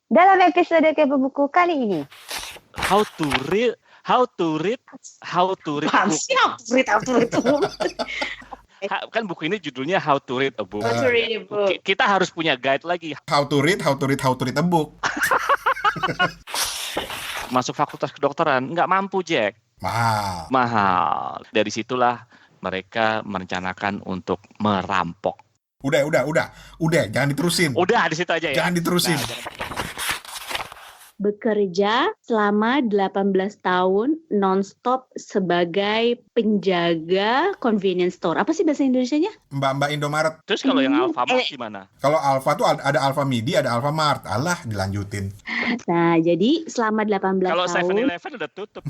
Dalam episode Kepo Buku kali ini, How to read apaan sih how to read a book? kan buku ini judulnya How to Read a Book. How to read a book. Kita harus punya guide lagi. How to read a book. Masuk fakultas kedokteran nggak mampu, Jack. Mahal. Dari situlah mereka merencanakan untuk merampok. Udah, jangan diterusin. Udah di situ aja ya. Jangan diterusin. Bekerja selama 18 tahun non-stop sebagai penjaga convenience store. Apa sih bahasa Indonesianya? Mbak Indomaret. Terus kalau yang Alfamart gimana? Kalau Alfa tuh ada Alfamidi, ada Alfamart. Alah, dilanjutin. Nah, jadi selama 18 Kalau tahun. 7-Eleven udah tutup.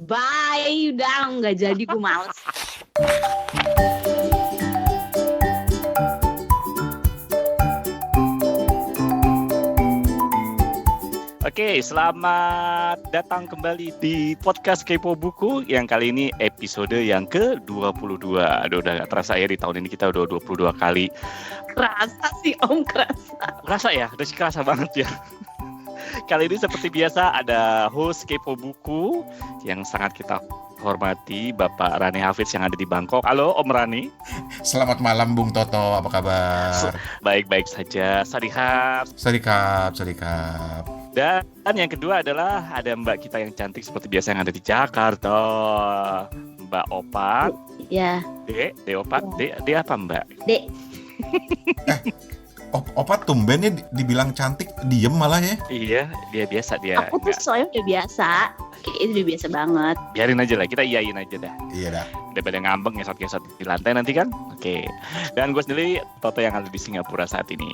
Bye, udah nggak jadi, gue males. Oke, selamat datang kembali di podcast Kepo Buku yang kali ini episode yang ke-22. Aduh, udah gak terasa ya di tahun ini kita udah 22 kali. Kerasa sih Om, kerasa. Kerasa ya? Udah sih kerasa banget ya. Kali ini seperti biasa ada host Kepo Buku yang sangat kita hormati, Bapak Rani Hafiz yang ada di Bangkok. Halo Om Rani. Selamat malam Bung Toto, apa kabar? Baik-baik saja. Sadihap. Sadikap. Dan yang kedua adalah ada Mbak kita yang cantik seperti biasa yang ada di Jakarta, Mbak Opat. Ya. Dek Opat. Dek apa Mbak? Dek. Opat tumbennya dibilang cantik, diem malah ya. Iya, dia biasa dia. Aku tuh soalnya udah biasa. Itu udah biasa banget. Biarin aja lah, kita iyain aja dah. Iya dah. Daripada ngambek ngesot-ngesot di lantai nanti kan. Oke. Dan gue sendiri Toto yang ada di Singapura saat ini.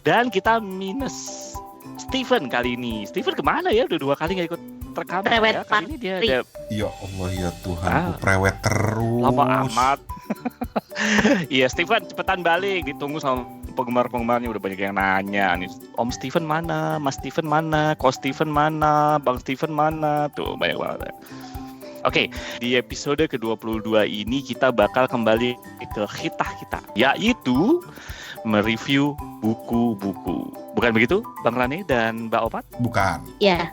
Dan kita minus Steven kali ini. Steven kemana ya? Udah 2 kali gak ikut rekaman Prewed ya. Kali ini dia ada Ya Allah ya Tuhan, prewed terus. lama amat. Iya, Steven cepetan balik. Ditunggu sama penggemar-penggemarnya, udah banyak yang nanya nih, Om Steven mana, Mas Steven mana, Ko Steven mana, Bang Steven mana, tuh banyak banget. Oke, di episode ke-22 ini kita bakal kembali ke khitah kita, yaitu mereview buku-buku. Bukan begitu, Bang Rani dan Mbak Opat? Bukan. Ya.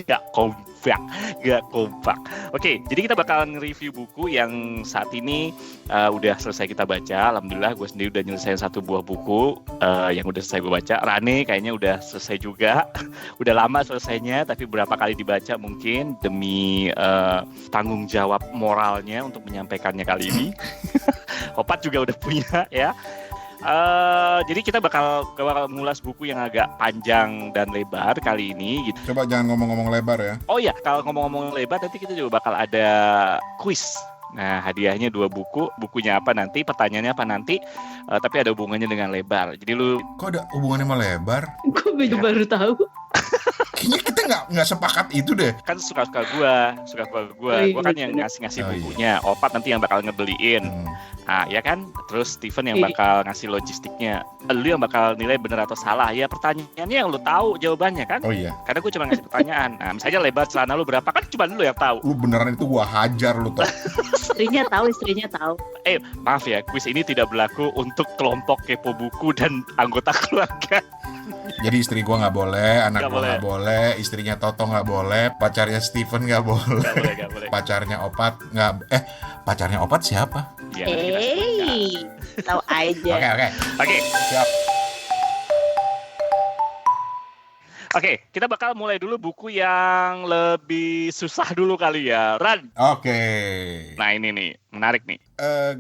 Gak kompak. Oke, jadi kita bakalan review buku yang saat ini udah selesai kita baca. Alhamdulillah gue sendiri udah nyelesain 1 buah buku yang udah selesai gue baca. Rane kayaknya udah selesai juga. Udah lama selesainya, tapi berapa kali dibaca mungkin demi tanggung jawab moralnya untuk menyampaikannya kali ini. Opat juga udah punya ya. Jadi kita bakal ngulas buku yang agak panjang dan lebar kali ini gitu. Coba jangan ngomong-ngomong lebar ya. Oh ya, kalau ngomong-ngomong lebar nanti kita juga bakal ada quiz. Nah, hadiahnya 2 buku, bukunya apa nanti, pertanyaannya apa nanti, tapi ada hubungannya dengan lebar. Jadi lu Kok ada hubungannya sama lebar? Gue baru tahu. Kayaknya kita nggak sepakat itu deh. kan suka-suka gua. Gua kan yang ngasih bukunya. Opat nanti yang bakal ngebeliin. Nah, ya kan? Terus Steven yang bakal ngasih logistiknya. Lu yang bakal nilai benar atau salah. Ya pertanyaannya yang lu tahu jawabannya kan? Oh iya. Karena gue cuma ngasih pertanyaan. Nah, misalnya lebar celana lu berapa, kan cuma lu yang tahu. Lu beneran itu gua hajar lu toh. Istrinya tahu. Maaf ya, kuis ini tidak berlaku untuk kelompok Kepo Buku dan anggota keluarga. Jadi istri gua nggak boleh, anak Nggak gua nggak boleh, istrinya Toto nggak boleh, pacarnya Steven nggak boleh, Gak boleh. pacarnya Opat nggak. Pacarnya Opat siapa? Ya, nanti kita sebutkan. Tahu aja. Oke. Siap. Oke, kita bakal mulai dulu buku yang lebih susah dulu kali ya. Ran. Oke. Nah ini nih, menarik nih.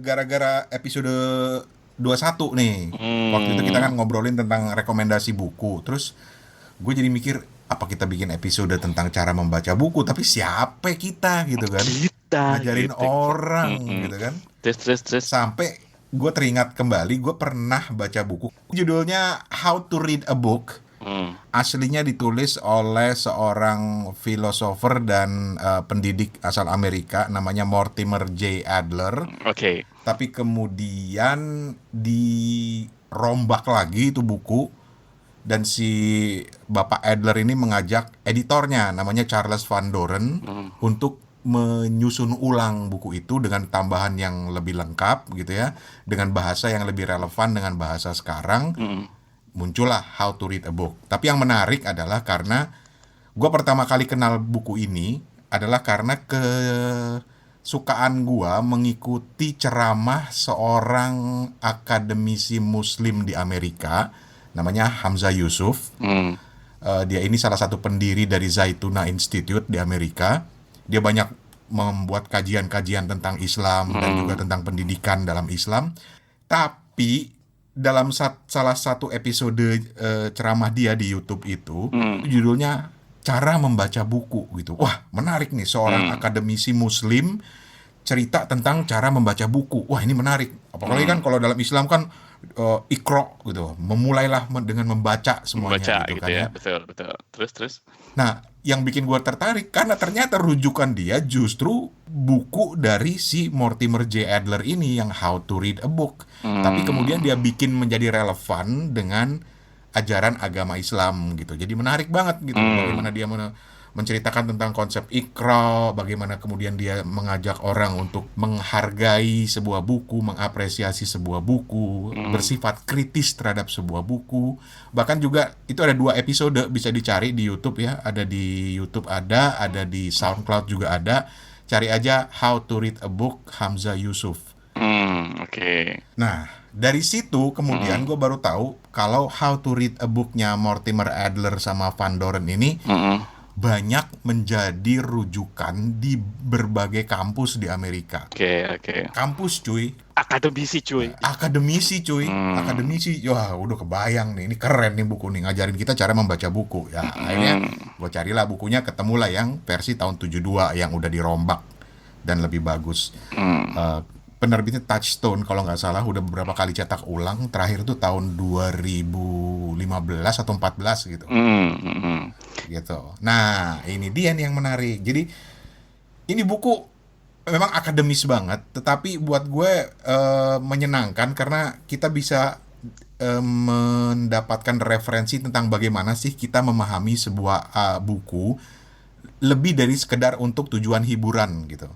Gara-gara episode 21 nih. Waktu itu kita kan ngobrolin tentang rekomendasi buku. Terus gue jadi mikir, apa kita bikin episode tentang cara membaca buku? Tapi siapa kita gitu kan? Ngajarin gitu. orang gitu kan? Terus. Sampai gue teringat kembali, gue pernah baca buku. Judulnya How to Read a Book. Aslinya ditulis oleh seorang filosofer dan pendidik asal Amerika, namanya Mortimer J. Adler. Oke. Tapi kemudian dirombak lagi itu buku, dan si Bapak Adler ini mengajak editornya namanya Charles Van Doren untuk menyusun ulang buku itu dengan tambahan yang lebih lengkap gitu ya, dengan bahasa yang lebih relevan dengan bahasa sekarang. Muncullah How to Read a Book. Tapi yang menarik adalah karena gue pertama kali kenal buku ini adalah karena kesukaan gue mengikuti ceramah seorang akademisi Muslim di Amerika, namanya Hamza Yusuf. Dia ini salah satu pendiri dari Zaytuna Institute di Amerika. Dia banyak membuat kajian-kajian tentang Islam dan juga tentang pendidikan dalam Islam. Tapi dalam salah satu episode ceramah dia di YouTube itu judulnya Cara Membaca Buku gitu. Wah, menarik nih, seorang akademisi Muslim cerita tentang cara membaca buku. Wah, ini menarik. Apalagi kan kalau dalam Islam kan Iqra gitu, memulailah dengan membaca semuanya gitu kan ya. Betul. Terus. Nah, yang bikin gue tertarik karena ternyata rujukan dia justru buku dari si Mortimer J. Adler ini yang How to Read a Book. Tapi kemudian dia bikin menjadi relevan dengan ajaran agama Islam gitu. Jadi menarik banget gitu bagaimana dia menceritakan tentang konsep Iqra, bagaimana kemudian dia mengajak orang untuk menghargai sebuah buku, mengapresiasi sebuah buku, bersifat kritis terhadap sebuah buku. Bahkan juga itu ada 2 episode, bisa dicari di YouTube ya, ada di YouTube ada di SoundCloud juga ada. Cari aja How to Read a Book Hamza Yusuf. Oke. Nah, dari situ kemudian gue baru tahu kalau How to Read a Book-nya Mortimer Adler sama Van Doren ini banyak menjadi rujukan di berbagai kampus di Amerika. Oke. Kampus cuy. Akademisi cuy. Akademisi. Wah, udah kebayang nih, ini keren nih buku nih, ngajarin kita cara membaca buku. Ya, akhirnya gue carilah bukunya, ketemulah yang versi tahun 72 yang udah dirombak dan lebih bagus. Penerbitnya Touchstone kalau nggak salah, udah beberapa kali cetak ulang. Terakhir itu tahun 2015 atau 14 gitu. Gitu. Nah, ini dia nih yang menarik. Jadi ini buku memang akademis banget, tetapi buat gue menyenangkan karena kita bisa mendapatkan referensi tentang bagaimana sih kita memahami sebuah buku lebih dari sekedar untuk tujuan hiburan gitu.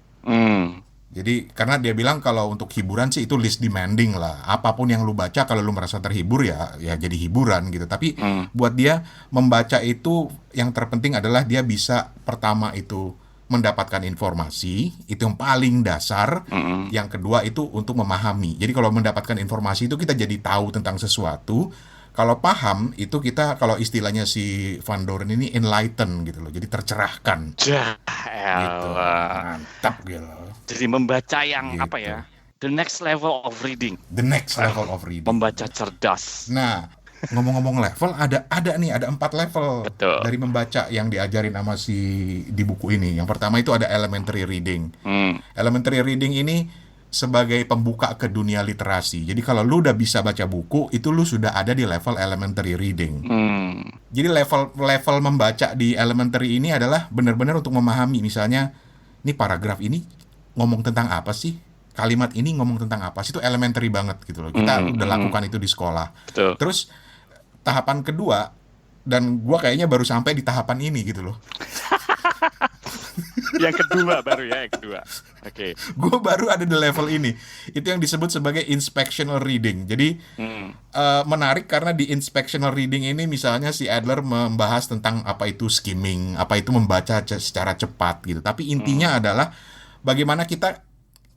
Jadi karena dia bilang kalau untuk hiburan sih itu least demanding lah. Apapun yang lu baca kalau lu merasa terhibur ya jadi hiburan gitu. Tapi buat dia membaca itu yang terpenting adalah dia bisa pertama itu mendapatkan informasi, itu yang paling dasar. Yang kedua itu untuk memahami. Jadi kalau mendapatkan informasi itu kita jadi tahu tentang sesuatu. Kalau paham itu kita, kalau istilahnya si Van Doren ini enlighten gitu loh. Jadi tercerahkan. Gitu. Mantap gitu. Jadi membaca yang gitu. apa ya? The next level of reading. The next level of reading. Membaca cerdas. Nah, ngomong-ngomong level, ada 4 level. Betul. Dari membaca yang diajarin sama si di buku ini. Yang pertama itu ada elementary reading. Elementary reading ini sebagai pembuka ke dunia literasi. Jadi kalau lu udah bisa baca buku, itu lu sudah ada di level elementary reading. Jadi level membaca di elementary ini adalah benar-benar untuk memahami. Misalnya, ini paragraf ini ngomong tentang apa sih? Kalimat ini ngomong tentang apa sih? Itu elementary banget gitu loh. Kita udah lakukan itu di sekolah. Betul. Terus tahapan kedua, dan gua kayaknya baru sampai di tahapan ini gitu loh. Yang kedua baru ya, yang kedua. Oke. Gue baru ada di level ini. Itu yang disebut sebagai inspectional reading. Jadi menarik karena di inspectional reading ini misalnya si Adler membahas tentang apa itu skimming, apa itu membaca secara cepat gitu. Tapi intinya adalah bagaimana kita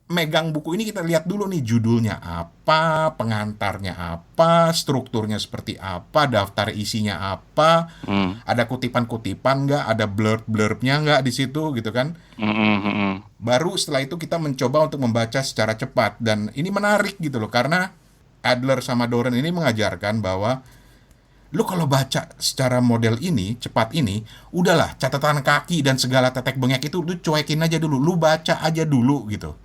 megang buku ini, kita lihat dulu nih judulnya apa, pengantarnya apa, strukturnya seperti apa, daftar isinya apa, ada kutipan-kutipan nggak, ada blurb-blurbnya nggak di situ gitu kan. Baru setelah itu kita mencoba untuk membaca secara cepat, dan ini menarik gitu loh karena Adler sama Doren ini mengajarkan bahwa lu kalau baca secara model ini, cepat ini, udahlah catatan kaki dan segala tetek bengek itu lu cuekin aja dulu, lu baca aja dulu gitu.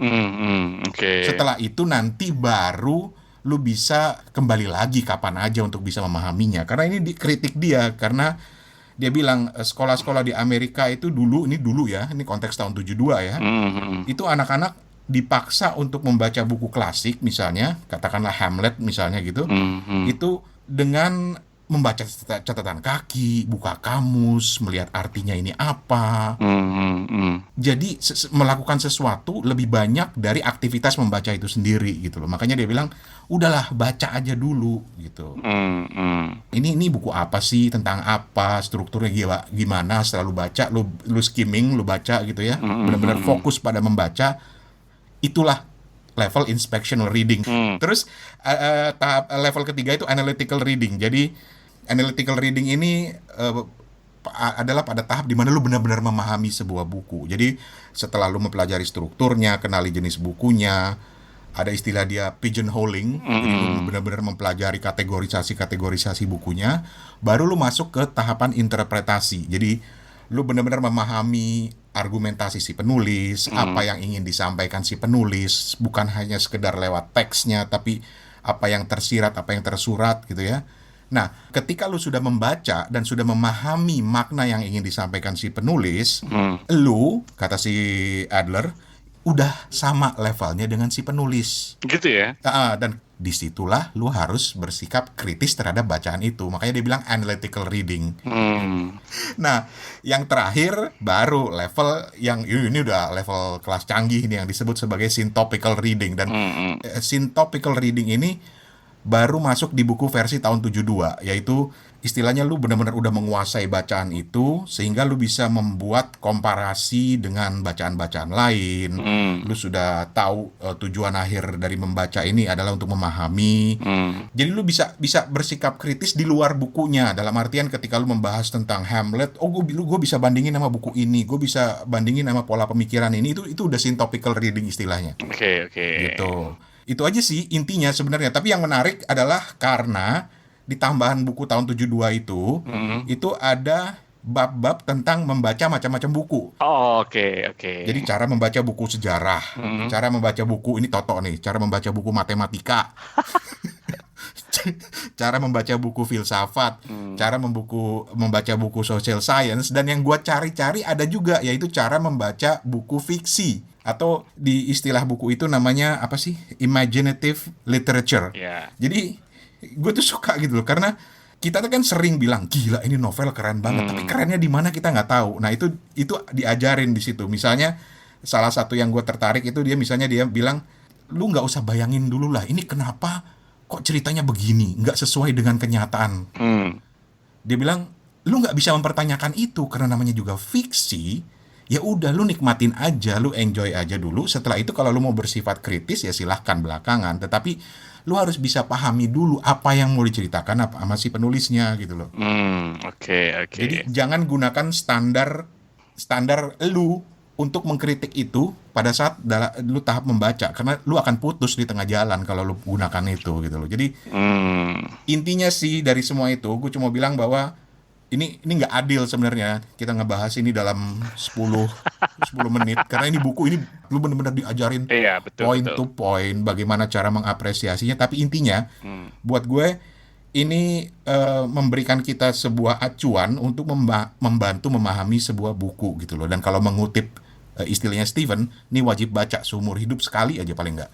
Okay. Setelah itu nanti baru lu bisa kembali lagi kapan aja untuk bisa memahaminya. Karena ini dikritik dia, karena dia bilang sekolah-sekolah di Amerika itu dulu ya, ini konteks tahun 72 ya, itu anak-anak dipaksa untuk membaca buku klasik misalnya, katakanlah Hamlet misalnya gitu, itu dengan membaca catatan kaki, buka kamus, melihat artinya ini apa. Jadi melakukan sesuatu lebih banyak dari aktivitas membaca itu sendiri gitu loh. Makanya dia bilang, udahlah baca aja dulu gitu. Ini buku apa sih, tentang apa, strukturnya gimana. Setelah lu baca, lu skimming, lu baca gitu ya. Benar-benar fokus pada membaca. Itulah level inspectional reading. Terus tahap level ketiga itu analytical reading. Jadi analytical reading ini adalah pada tahap di mana lu benar-benar memahami sebuah buku. Jadi setelah lu mempelajari strukturnya, kenali jenis bukunya, ada istilah dia pigeonholing. Jadi lu benar-benar mempelajari kategorisasi bukunya, baru lu masuk ke tahapan interpretasi. Jadi lu benar-benar memahami argumentasi si penulis, apa yang ingin disampaikan si penulis, bukan hanya sekedar lewat teksnya, tapi apa yang tersirat, apa yang tersurat gitu ya. Nah, ketika lu sudah membaca dan sudah memahami makna yang ingin disampaikan si penulis, lu, kata si Adler, udah sama levelnya dengan si penulis. Gitu ya? Dan disitulah lu harus bersikap kritis terhadap bacaan itu. Makanya dia bilang analytical reading. Nah, yang terakhir baru level yang ini udah level kelas canggih nih, yang disebut sebagai syntopical reading. Dan syntopical reading ini baru masuk di buku versi tahun 72, yaitu istilahnya lu benar-benar udah menguasai bacaan itu sehingga lu bisa membuat komparasi dengan bacaan-bacaan lain. Lu sudah tahu tujuan akhir dari membaca ini adalah untuk memahami. Jadi lu bisa bersikap kritis di luar bukunya, dalam artian ketika lu membahas tentang Hamlet, gue bisa bandingin sama buku ini, gue bisa bandingin sama pola pemikiran ini, itu udah syntopical reading istilahnya. Oke. Gitu. Itu aja sih intinya sebenarnya. Tapi yang menarik adalah karena di tambahan buku tahun 72 itu ada bab-bab tentang membaca macam-macam buku. Oke. Jadi cara membaca buku sejarah, cara membaca buku, ini Toto nih, cara membaca buku matematika, cara membaca buku filsafat, cara membaca buku social science, dan yang gua cari-cari ada juga, yaitu cara membaca buku fiksi. Atau di istilah buku itu namanya apa sih? Imaginative literature. Yeah. Jadi gue tuh suka gitu loh, karena kita tuh kan sering bilang gila ini novel keren banget, tapi kerennya di mana kita nggak tahu. Nah itu diajarin di situ. Misalnya salah satu yang gue tertarik itu dia bilang, lu nggak usah bayangin dulu lah, ini kenapa kok ceritanya begini, nggak sesuai dengan kenyataan. Dia bilang lu nggak bisa mempertanyakan itu karena namanya juga fiksi. Ya udah, lu nikmatin aja, lu enjoy aja dulu. Setelah itu kalau lu mau bersifat kritis ya silahkan belakangan. Tetapi lu harus bisa pahami dulu apa yang mau diceritakan sama si penulisnya gitu loh. Oke. Jadi jangan gunakan standar lu untuk mengkritik itu pada saat lu tahap membaca, karena lu akan putus di tengah jalan kalau lu gunakan itu gitu loh. Jadi intinya sih dari semua itu, gue cuma bilang bahwa ini nggak adil sebenarnya kita ngebahas ini dalam 10 menit, karena ini buku ini lu benar-benar diajarin point to point bagaimana cara mengapresiasinya. Tapi intinya buat gue ini memberikan kita sebuah acuan untuk membantu memahami sebuah buku gitu loh. Dan kalau mengutip istilahnya Stephen, ini wajib baca seumur hidup sekali aja paling nggak.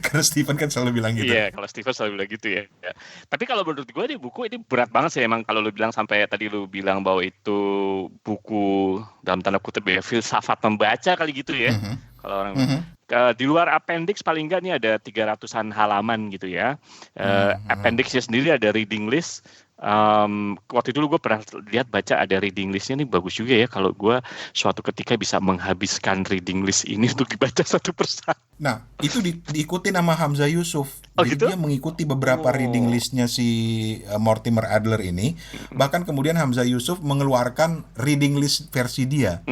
Karena Stephen kan selalu bilang gitu. Iya, kalau Stephen selalu bilang gitu ya. Tapi kalau menurut gue di buku ini berat banget sih emang, kalau lu bilang sampai tadi lu bilang bahwa itu buku dalam tanda kutip ya filsafat membaca kali gitu ya. Kalau orang di luar appendix paling enggak nih ada 300-an halaman gitu ya. Appendixnya sendiri ada reading list. Waktu itu gue pernah lihat baca ada reading listnya, nih bagus juga ya kalau gue suatu ketika bisa menghabiskan reading list ini untuk dibaca satu persatu. Nah itu diikuti nama Hamzah Yusuf. Jadi gitu? dia mengikuti beberapa reading listnya si Mortimer Adler ini. Bahkan kemudian Hamzah Yusuf mengeluarkan reading list versi dia,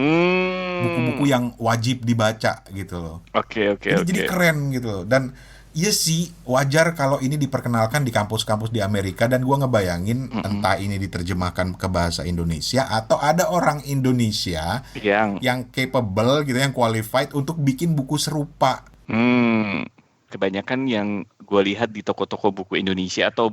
buku-buku yang wajib dibaca gitu loh. Oke. Jadi keren gitu loh. Dan iya sih, wajar kalau ini diperkenalkan di kampus-kampus di Amerika, dan gua ngebayangin entah ini diterjemahkan ke bahasa Indonesia atau ada orang Indonesia yang capable gitu, yang qualified untuk bikin buku serupa. Kebanyakan yang gue lihat di toko-toko buku Indonesia atau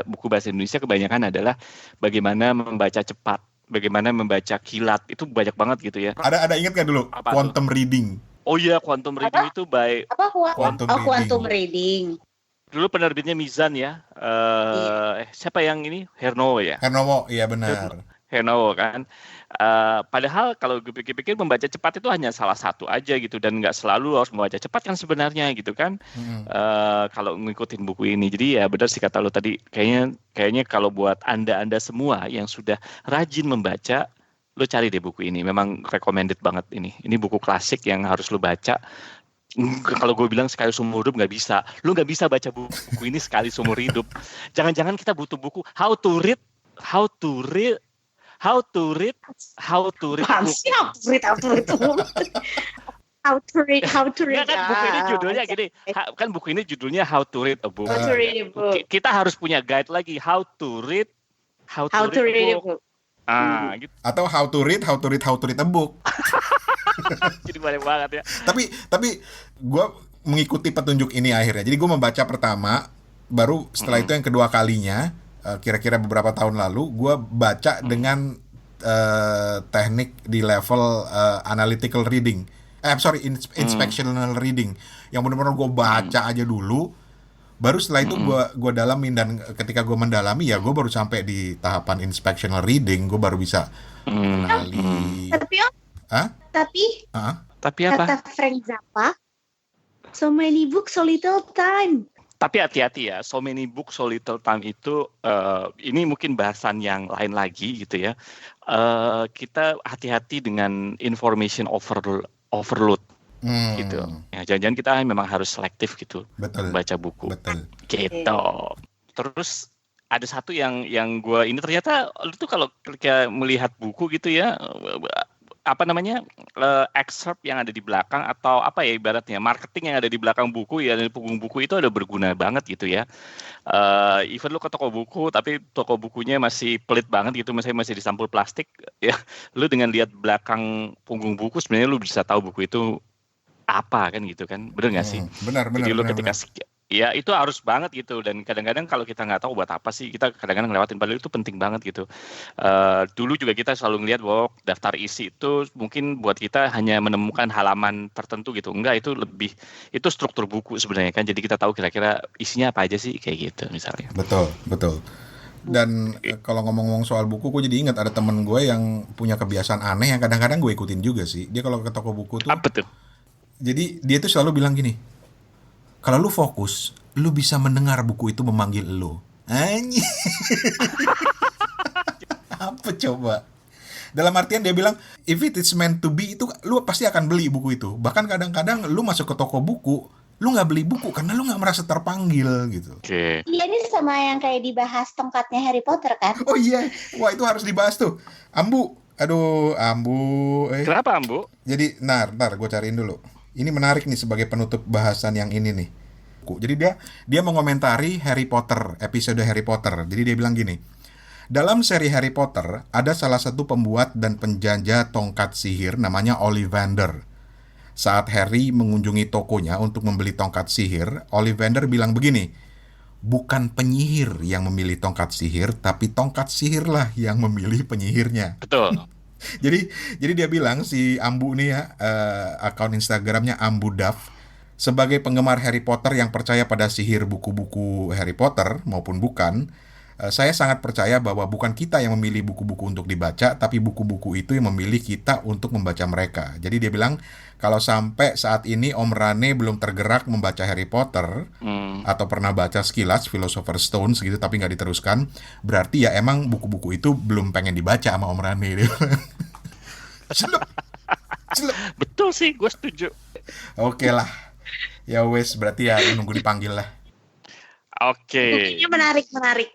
buku bahasa Indonesia kebanyakan adalah bagaimana membaca cepat, bagaimana membaca kilat, itu banyak banget gitu ya. Ada ingat kan dulu quantum reading? Oh iya, quantum reading itu Quantum reading. Dulu penerbitnya Mizan ya. Siapa yang ini? Hernowo ya. Hernowo, iya benar. Hernowo kan. Padahal kalau gue pikir-pikir membaca cepat itu hanya salah satu aja gitu dan nggak selalu harus membaca cepat kan sebenarnya gitu kan. Kalau ngikutin buku ini, jadi ya benar sih kata lo tadi. Kayaknya kalau buat anda semua yang sudah rajin membaca, lo cari deh buku ini. Memang recommended banget ini. Ini buku klasik yang harus lo baca. Kalau gue bilang sekali seumur hidup nggak bisa. Lo nggak bisa baca buku ini sekali seumur hidup. Jangan-jangan kita butuh buku how to read Apaan book. sih how to read? How to read. Nggak, kan buku ini judulnya gini. Kan buku ini judulnya How to Read a Book. How to read a book. Kita harus punya guide lagi how to read How to read a book. Gitu. Atau how to read a book. Jadi banyak banget ya. Tapi gue mengikuti petunjuk ini akhirnya. Jadi gue membaca pertama, baru setelah itu yang kedua kalinya, kira-kira beberapa tahun lalu, gue baca dengan teknik di level analytical reading. Inspectional reading. Yang benar-benar gue baca aja dulu. Baru setelah itu gue dalamin, dan ketika gue mendalami ya gue baru sampai di tahapan inspectional reading, gue baru bisa mengenali. Tapi apa? Kata Frank Zappa, so many books, so little time. Tapi hati-hati ya, so many books, so little time itu, ini mungkin bahasan yang lain lagi gitu ya. Kita hati-hati dengan information overload gitu. Ya, jangan-jangan kita memang harus selektif gitu. Betul. Baca buku. Betul. Gitu. Terus ada satu yang gue ini ternyata lu tuh kalau ketika melihat buku gitu ya, excerpt yang ada di belakang atau apa ya ibaratnya marketing yang ada di belakang buku ya, di punggung buku itu ada berguna banget gitu ya. Even lu ke toko buku tapi toko bukunya masih pelit banget gitu, misalnya masih di sampul plastik ya, lu dengan lihat belakang punggung buku sebenarnya lu bisa tahu buku itu apa kan gitu kan, bener nggak sih? Benar. Jadi lu ketika ya itu harus banget gitu, dan kadang-kadang kalau kita nggak tahu buat apa sih, kita kadang-kadang ngelewatin, padahal itu penting banget gitu. Dulu juga kita selalu ngelihat bahwa daftar isi itu mungkin buat kita hanya menemukan halaman tertentu gitu, enggak, itu struktur buku sebenarnya kan, jadi kita tahu kira-kira isinya apa aja sih kayak gitu misalnya. Betul. Dan kalau ngomong-ngomong soal buku, gue jadi ingat ada temen gue yang punya kebiasaan aneh yang kadang-kadang gue ikutin juga sih. Dia kalau ke toko buku tuh, Apa tuh? jadi dia tuh selalu bilang gini, kalau lu fokus, lu bisa mendengar buku itu memanggil lu. Anjir. Apa coba? Dalam artian dia bilang, if it is meant to be, itu lu pasti akan beli buku itu. Bahkan kadang-kadang lu masuk ke toko buku, lu nggak beli buku karena lu nggak merasa terpanggil gitu. Oke. Iya, ini sama yang kayak dibahas tongkatnya Harry Potter kan? Oh iya, wah itu harus dibahas tuh. Ambu. Kenapa Ambu? Jadi, ntar gue cariin dulu. Ini menarik nih sebagai penutup bahasan yang ini nih. Jadi dia mengomentari Harry Potter, episode Harry Potter. Jadi dia bilang gini, dalam seri Harry Potter ada salah satu pembuat dan penjajah tongkat sihir namanya Ollivander. Saat Harry mengunjungi tokonya untuk membeli tongkat sihir, Ollivander bilang begini, bukan penyihir yang memilih tongkat sihir, tapi tongkat sihirlah yang memilih penyihirnya. Betul. Jadi dia bilang, si Ambu nih ya, akun Instagramnya Ambu Duff, sebagai penggemar Harry Potter yang percaya pada sihir buku-buku Harry Potter maupun bukan, saya sangat percaya bahwa bukan kita yang memilih buku-buku untuk dibaca, tapi buku-buku itu yang memilih kita untuk membaca mereka. Jadi dia bilang, kalau sampai saat ini Om Rane belum tergerak membaca Harry Potter, atau pernah baca sekilas Philosopher's Stone gitu tapi nggak diteruskan, berarti ya emang buku-buku itu belum pengen dibaca sama Om Rane. Celup. Betul sih, gue setuju. Oke lah. Ya wes, berarti ya nunggu dipanggil lah. Oke. Bukunya menarik.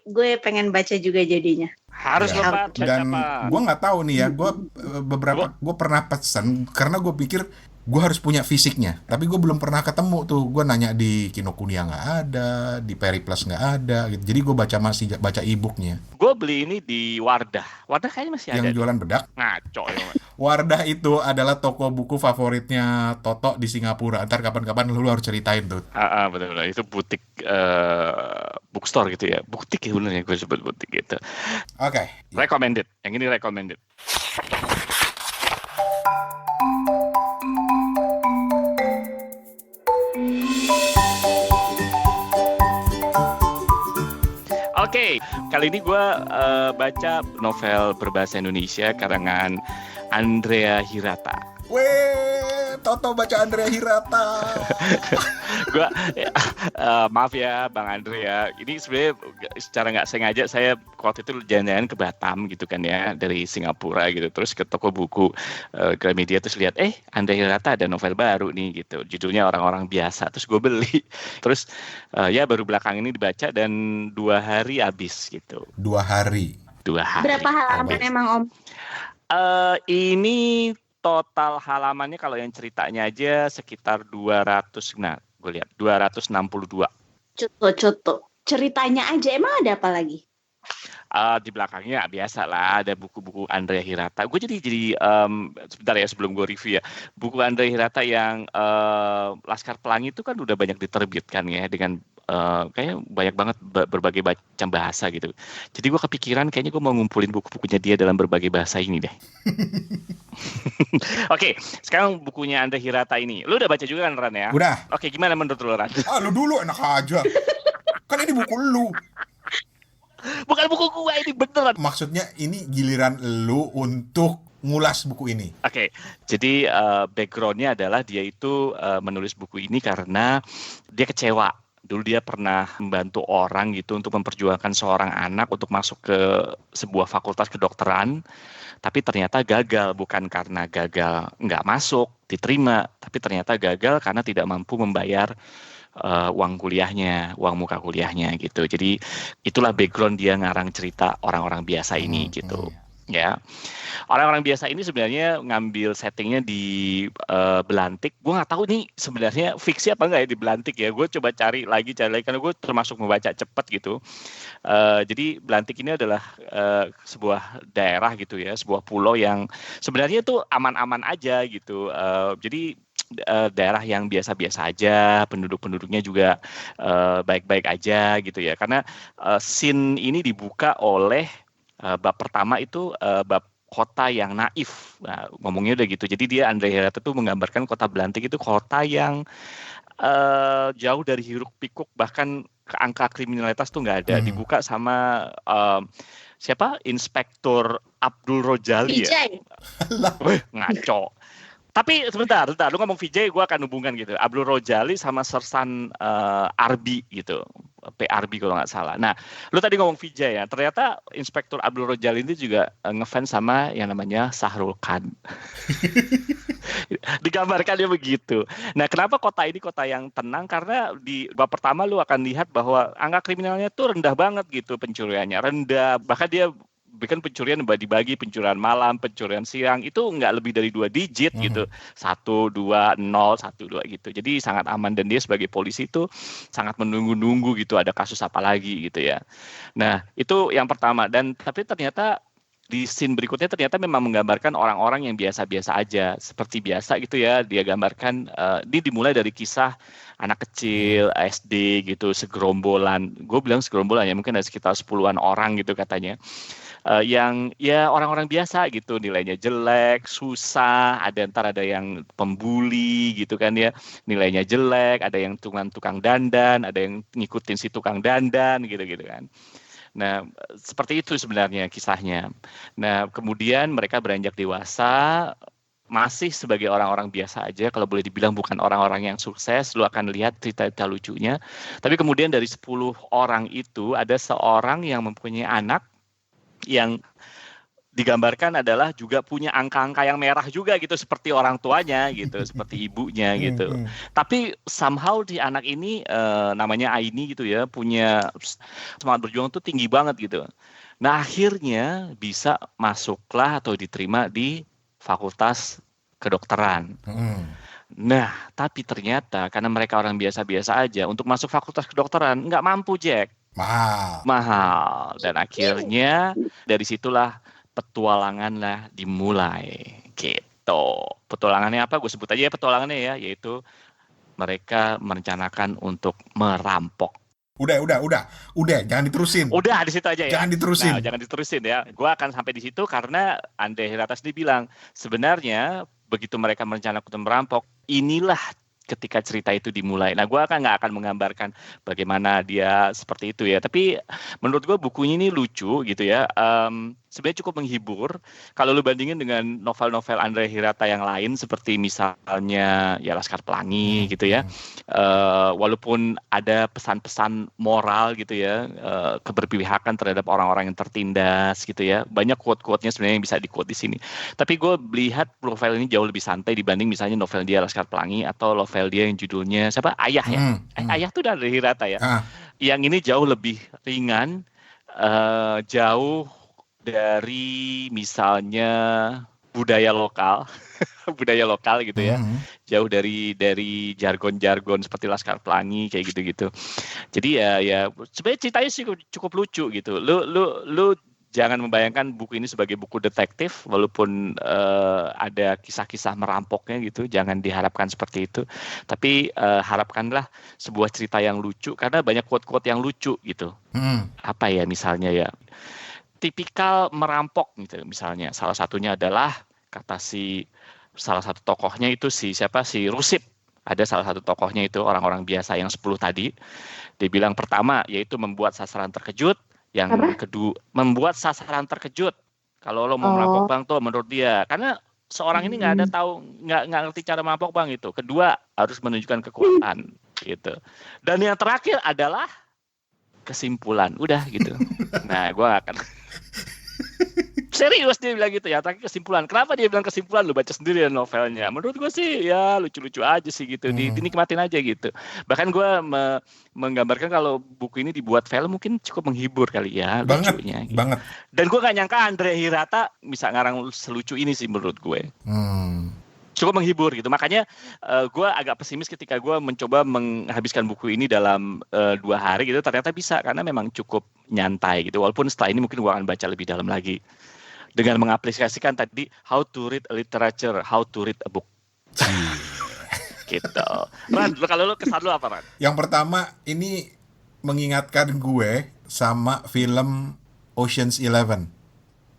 Gue pengen baca juga jadinya. Harus Ya. lepas. Dan gue nggak tahu nih ya, gue pernah pesan karena gue pikir gue harus punya fisiknya, tapi gue belum pernah ketemu tuh. Gue nanya di Kinokuniya nggak ada, di Periplus nggak ada gitu. Jadi gue masih baca e-booknya. Gue beli ini di Wardah. Wardah kayaknya masih ada. Yang jualan bedak. Ngaco ya. Wardah itu adalah toko buku favoritnya Toto di Singapura. Ntar kapan-kapan lu harus ceritain tuh. Betul. Itu butik bookstore gitu ya. Butik ya bener ya, gue sebut butik gitu. Oke. Recommended. Yang ini recommended. Oke, kali ini gue baca novel berbahasa Indonesia karangan Andrea Hirata. Weh, Toto baca Andrea Hirata. Gue maaf ya Bang Andrea, ini sebenarnya secara nggak sengaja saya waktu itu jalan-jalan ke Batam gitu kan ya, dari Singapura gitu, terus ke toko buku Gramedia, terus lihat Andrea Hirata ada novel baru nih gitu, judulnya Orang-Orang Biasa, terus gue beli, terus ya baru belakang ini dibaca dan 2 hari habis gitu. 2 hari. 2 hari. Berapa halaman emang Om? Ini total halamannya kalau yang ceritanya aja sekitar 200, nah gue lihat 262. Coto. Ceritanya aja, emang ada apa lagi? Di belakangnya biasa lah ada buku-buku Andrea Hirata. Gue jadi sebentar ya sebelum gue review ya. Buku Andrea Hirata yang Laskar Pelangi itu kan udah banyak diterbitkan ya dengan kayaknya banyak banget berbagai macam bahasa gitu. Jadi gue kepikiran kayaknya gue mau ngumpulin buku-bukunya dia dalam berbagai bahasa ini deh. Oke, sekarang bukunya Andrea Hirata ini. Lu udah baca juga kan Ran ya? Udah. Oke, gimana menurut lu Ran? Lu dulu enak aja. Kan ini buku lu. Bukan buku gua ini beneran. Maksudnya ini giliran lu untuk ngulas buku ini. Oke, jadi backgroundnya adalah dia itu menulis buku ini karena dia kecewa. Dulu dia pernah membantu orang gitu untuk memperjuangkan seorang anak untuk masuk ke sebuah fakultas kedokteran, tapi ternyata gagal, bukan karena gagal nggak masuk, diterima, tapi ternyata gagal karena tidak mampu membayar uang kuliahnya, uang muka kuliahnya gitu. Jadi itulah background dia ngarang cerita Orang-Orang Biasa ini gitu. Ya, Orang-Orang Biasa ini sebenarnya ngambil settingnya di Belantik. Gue nggak tahu nih sebenarnya fiksi apa nggak ya di Belantik ya. Gue coba cari lagi karena gue termasuk membaca cepat gitu. Jadi Belantik ini adalah sebuah daerah gitu ya, sebuah pulau yang sebenarnya tuh aman-aman aja gitu. Jadi daerah yang biasa-biasa aja, penduduk-penduduknya juga baik-baik aja gitu ya. Karena scene ini dibuka oleh bab pertama itu bab kota yang naif. Nah, ngomongnya udah gitu. Jadi dia Andrea Hirata tuh menggambarkan kota Belantik itu kota yang jauh dari hiruk pikuk, bahkan angka kriminalitas tuh nggak ada. Dibuka sama siapa? Inspektur Abdul Rojali ya. Wih, ngaco. Tapi sebentar, lu ngomong Vijay, gue akan hubungkan gitu. Abdul Rojali sama Sersan Arbi gitu, PRB kalau nggak salah. Nah, lu tadi ngomong Vijay ya, ternyata Inspektur Abdul Rojali ini juga ngefans sama yang namanya Sahrul Khan. Digambarkan dia begitu. Nah, kenapa kota ini kota yang tenang? Karena di bab pertama lu akan lihat bahwa angka kriminalnya tuh rendah banget gitu, pencuriannya rendah. Bahkan dia bikin pencurian dibagi, pencurian malam, pencurian siang itu nggak lebih dari 2 digit gitu, 1, 2, 0, 1, 2 gitu. Jadi sangat aman dan dia sebagai polisi itu sangat menunggu-nunggu gitu ada kasus apa lagi gitu ya. Nah itu yang pertama, dan tapi ternyata di scene berikutnya ternyata memang menggambarkan orang-orang yang biasa-biasa aja, seperti biasa gitu ya. Dia gambarkan, dia dimulai dari kisah anak kecil SD gitu, segerombolan, gue bilang segerombolan ya, mungkin ada sekitar 10-an orang gitu katanya. Yang ya orang-orang biasa gitu, nilainya jelek, susah, ada yang pembuli gitu kan ya, nilainya jelek, ada yang tukang dandan, ada yang ngikutin si tukang dandan gitu-gitu kan. Nah, seperti itu sebenarnya kisahnya. Nah, kemudian mereka beranjak dewasa, masih sebagai orang-orang biasa aja, kalau boleh dibilang bukan orang-orang yang sukses. Lu akan lihat cerita-cerita lucunya. Tapi kemudian dari 10 orang itu ada seorang yang mempunyai anak yang digambarkan adalah juga punya angka-angka yang merah juga gitu, seperti orang tuanya gitu, seperti ibunya gitu. Tapi somehow di anak ini namanya Aini gitu ya, punya semangat berjuang tuh tinggi banget gitu. Nah akhirnya bisa masuklah atau diterima di Fakultas Kedokteran. Nah tapi ternyata karena mereka orang biasa-biasa aja, untuk masuk Fakultas Kedokteran nggak mampu, Jack. Mahal. Dan akhirnya dari situlah petualanganlah dimulai gitu. Petualangannya apa? Gue sebut aja ya petualangannya ya, yaitu mereka merencanakan untuk merampok. Udah, jangan diterusin. Udah di situ aja ya. Jangan diterusin. Nah, jangan diterusin ya. Gue akan sampai di situ karena Andrea Hirata sendiri bilang sebenarnya begitu mereka merencanakan untuk merampok, inilah ketika cerita itu dimulai. Nah, gue nggak akan menggambarkan bagaimana dia seperti itu ya. Tapi menurut gue bukunya ini lucu gitu ya. Sebenarnya cukup menghibur. Kalau lu bandingin dengan novel-novel Andrea Hirata yang lain seperti misalnya ya Laskar Pelangi gitu ya. Walaupun ada pesan-pesan moral gitu ya, keberpihakan terhadap orang-orang yang tertindas gitu ya. Banyak quote-quote-nya sebenarnya yang bisa di-quote di sini. Tapi gue lihat novel ini jauh lebih santai dibanding misalnya novel dia Laskar Pelangi atau novel dia yang judulnya siapa? Ayah ya. Ayah tuh dari Hirata ya. Yang ini jauh lebih ringan, jauh dari misalnya budaya lokal, budaya lokal gitu ya, jauh dari jargon-jargon seperti Laskar Pelangi kayak gitu-gitu. Jadi ya sebenarnya ceritanya sih cukup lucu gitu. Lu jangan membayangkan buku ini sebagai buku detektif, walaupun ada kisah-kisah merampoknya gitu. Jangan diharapkan seperti itu. Tapi harapkanlah sebuah cerita yang lucu, karena banyak quote-quote yang lucu gitu. Apa ya misalnya ya? Tipikal merampok gitu misalnya. Salah satunya adalah kata salah satu tokohnya itu si Rusip. Ada salah satu tokohnya itu orang-orang biasa yang 10 tadi. Dia bilang pertama yaitu membuat sasaran terkejut. Yang kedua membuat sasaran terkejut. Kalau lo mau merampok bank tuh menurut dia. Karena seorang ini nggak ngerti cara merampok bank itu. Kedua harus menunjukkan kekuatan gitu. Dan yang terakhir adalah kesimpulan. Udah gitu. Nah, gue akan serius dia bilang gitu ya. Terakhir kesimpulan. Kenapa dia bilang kesimpulan? Lu baca sendiri ya novelnya. Menurut gue sih ya lucu-lucu aja sih gitu. Dinikmatin aja gitu. Bahkan gue menggambarkan kalau buku ini dibuat film mungkin cukup menghibur kali ya. Lucunya. Gitu. Banget. Dan gue gak nyangka Andrea Hirata bisa ngarang selucu ini sih menurut gue. Cukup menghibur gitu. Makanya gue agak pesimis ketika gue mencoba menghabiskan buku ini dalam 2 hari gitu. Ternyata bisa karena memang cukup nyantai gitu. Walaupun setelah ini mungkin gue akan baca lebih dalam lagi. Dengan mengaplikasikan tadi how to read a literature, how to read a book. Gitu. Ran, kalau lu kesan lu apa, Ran? Yang pertama ini mengingatkan gue sama film Ocean's 11.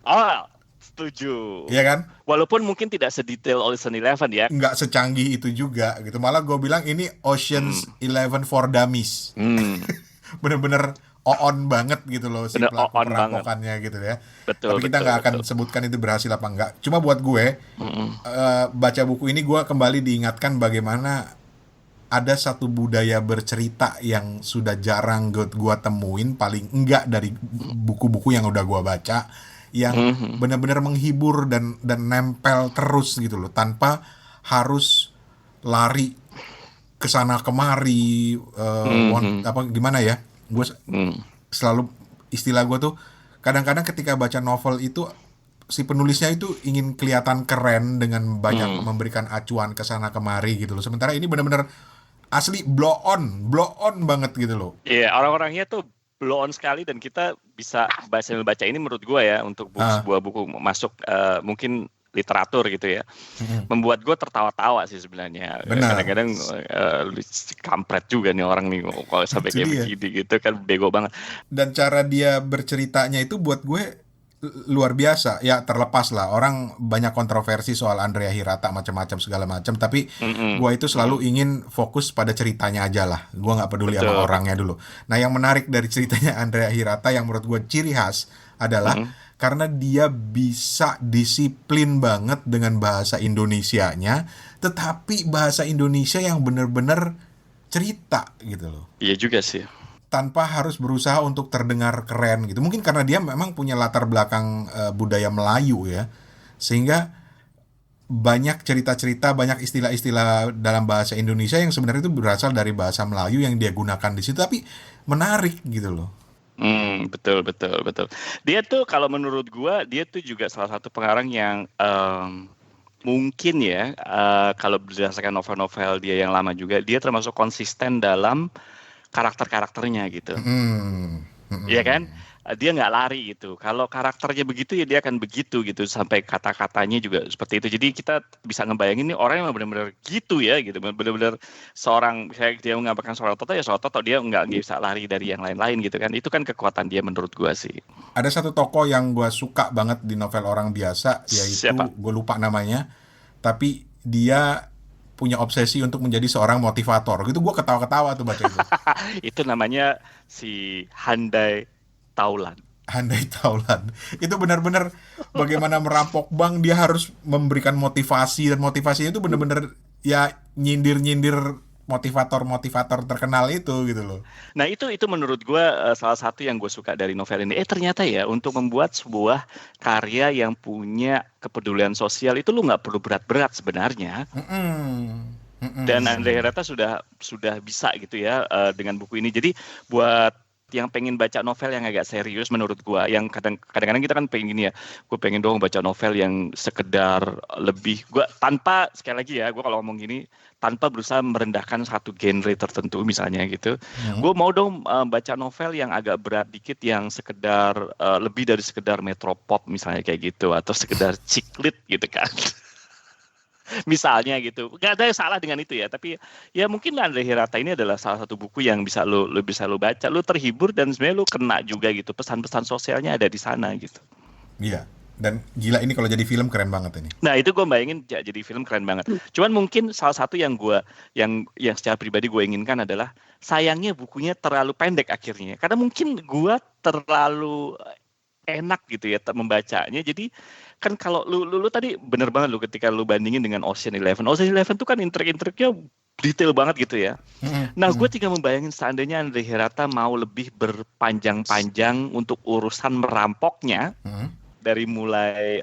Oh, setuju. Iya kan? Walaupun mungkin tidak sedetail Ocean's 11 ya. Nggak secanggih itu juga gitu. Malah gue bilang ini Ocean's 11 for Dummies. Bener-bener on banget gitu loh si pelaku perampokannya gitu ya. Tapi kita nggak akan sebutkan itu berhasil apa enggak. Cuma buat gue baca buku ini gue kembali diingatkan bagaimana ada satu budaya bercerita yang sudah jarang gue temuin, paling enggak dari buku-buku yang udah gue baca, yang benar-benar menghibur dan nempel terus gitu loh, tanpa harus lari kesana kemari, gimana ya? Gue selalu istilah gue tuh kadang-kadang ketika baca novel itu si penulisnya itu ingin kelihatan keren dengan banyak memberikan acuan kesana kemari gitu loh. Sementara ini benar-benar asli blow on banget gitu loh. Iya, orang-orangnya tuh blow on sekali dan kita bisa baca ini menurut gue ya untuk sebuah buku masuk mungkin literatur gitu ya, membuat gue tertawa-tawa sih sebenarnya. Kadang-kadang kampret juga nih orang nih kalau sampai kayak begini gitu kan, bego banget. Dan cara dia berceritanya itu buat gue luar biasa ya. Terlepas lah orang banyak kontroversi soal Andrea Hirata macam-macam segala macam, tapi gue itu selalu ingin fokus pada ceritanya aja lah. Gue nggak peduli sama orangnya dulu. Nah, yang menarik dari ceritanya Andrea Hirata yang menurut gue ciri khas adalah karena dia bisa disiplin banget dengan bahasa Indonesianya, tetapi bahasa Indonesia yang benar-benar cerita gitu loh. Iya juga sih. Tanpa harus berusaha untuk terdengar keren gitu. Mungkin karena dia memang punya latar belakang budaya Melayu ya, sehingga banyak cerita-cerita, banyak istilah-istilah dalam bahasa Indonesia yang sebenarnya itu berasal dari bahasa Melayu yang dia gunakan di situ, tapi menarik gitu loh. Betul. Dia tuh kalau menurut gua dia tuh juga salah satu pengarang yang mungkin ya kalau berdasarkan novel-novel dia yang lama juga dia termasuk konsisten dalam karakter-karakternya gitu. Iya kan? Dia nggak lari gitu. Kalau karakternya begitu ya dia akan begitu gitu sampai kata-katanya juga seperti itu. Jadi kita bisa ngebayangin nih orang yang benar-benar gitu ya gitu. Benar-benar seorang kayak dia menggambarkan seorang Toto ya soal Toto dia nggak bisa lari dari yang lain-lain gitu kan. Itu kan kekuatan dia menurut gua sih. Ada satu tokoh yang gua suka banget di novel orang biasa yaitu gue lupa namanya. Tapi dia punya obsesi untuk menjadi seorang motivator. Gitu gue ketawa-ketawa tuh baca itu. Itu namanya si Handai Taulan. Handai Taulan. Itu benar-benar bagaimana merampok bank, dia harus memberikan motivasi, dan motivasinya itu benar-benar ya nyindir-nyindir motivator-motivator terkenal itu gitu loh. Nah itu menurut gue salah satu yang gue suka dari novel ini. Ternyata ya untuk membuat sebuah karya yang punya kepedulian sosial itu lu nggak perlu berat-berat sebenarnya. Dan Andre Hirata sudah bisa gitu ya dengan buku ini. Jadi buat yang pengen baca novel yang agak serius menurut gua, yang kadang-kadang kita kan pengen gini ya, gue pengen dong baca novel yang sekedar lebih, gua tanpa, sekali lagi ya, gua kalau ngomong gini tanpa berusaha merendahkan satu genre tertentu misalnya gitu. Gue mau dong baca novel yang agak berat dikit, yang sekedar lebih dari sekedar metropop misalnya kayak gitu, atau sekedar chick lit gitu kan. Misalnya gitu, nggak ada yang salah dengan itu ya, tapi ya mungkin Andre Hirata ini adalah salah satu buku yang bisa lo baca, lo terhibur dan sebenarnya lo kena juga gitu, pesan-pesan sosialnya ada di sana gitu. Iya, dan gila ini kalau jadi film keren banget ini. Nah itu gue bayangin jadi film keren banget. Cuman mungkin salah satu yang secara pribadi gue inginkan adalah sayangnya bukunya terlalu pendek akhirnya, karena mungkin gue terlalu enak gitu ya membacanya. Jadi kan kalau lu tadi bener banget lu ketika lu bandingin dengan Ocean Eleven tuh kan intrik-intriknya detail banget gitu ya. Nah gue tinggal membayangin seandainya Andre Hirata mau lebih berpanjang-panjang untuk urusan merampoknya, dari mulai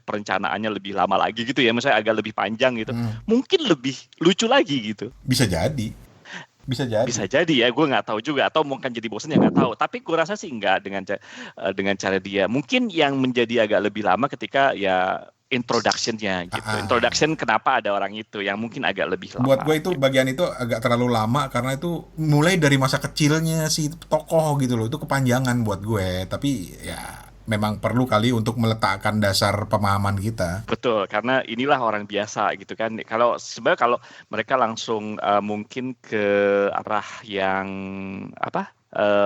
perencanaannya lebih lama lagi gitu ya, misalnya agak lebih panjang gitu, mungkin lebih lucu lagi gitu. Bisa jadi ya, gue nggak tahu juga, atau mungkin jadi bosan ya nggak tahu. Tapi gue rasa sih nggak dengan cara dia. Mungkin yang menjadi agak lebih lama ketika ya introduction-nya gitu. Introduction kenapa ada orang itu yang mungkin agak lebih lama. Buat gue itu bagian itu agak terlalu lama, karena itu mulai dari masa kecilnya si tokoh gitu loh, itu kepanjangan buat gue. Tapi ya memang perlu kali untuk meletakkan dasar pemahaman kita. Betul, karena inilah orang biasa gitu kan. Kalau mereka langsung mungkin ke arah yang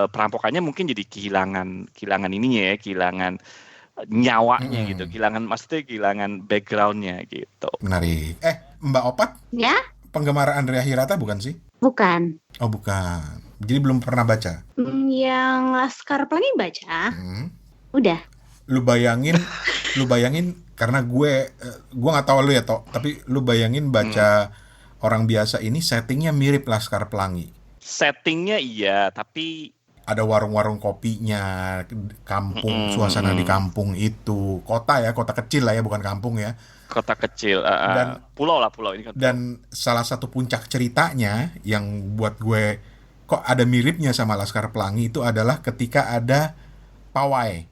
perampokannya mungkin jadi kehilangan ininya ya, kehilangan nyawanya gitu, kehilangan backgroundnya gitu. Menarik. Mbak Opat? Ya? Penggemar Andrea Hirata bukan sih? Bukan. Oh bukan. Jadi belum pernah baca? Yang Laskar Pelangi baca. Udah. Lu bayangin karena gue nggak tahu lu ya Tok, tapi lu bayangin baca orang biasa ini settingnya mirip Laskar Pelangi. Settingnya iya, tapi ada warung-warung kopinya, kampung, suasana di kampung itu, kota kecil lah ya, bukan kampung ya. Kota kecil, dan pulau ini kan. Dan salah satu puncak ceritanya yang buat gue kok ada miripnya sama Laskar Pelangi itu adalah ketika ada pawai.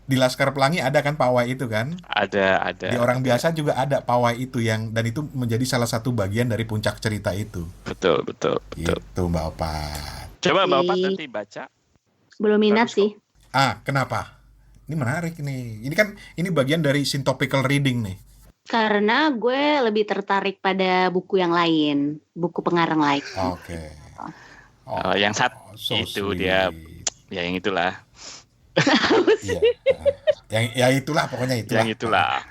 Di Laskar Pelangi ada kan pawai itu kan? Ada. Di orang biasa juga ada pawai itu dan itu menjadi salah satu bagian dari puncak cerita itu. Betul. Itu Mbak Opat. Coba Mbak Opat nanti baca. Belum minat sih. Kenapa? Ini menarik nih. Ini bagian dari syntopical reading nih. Karena gue lebih tertarik pada buku yang lain, buku pengarang lain. Oke. Yang itu sweet. Dia, ya yang itulah. Ya itulah pokoknya itulah. Yang itulah.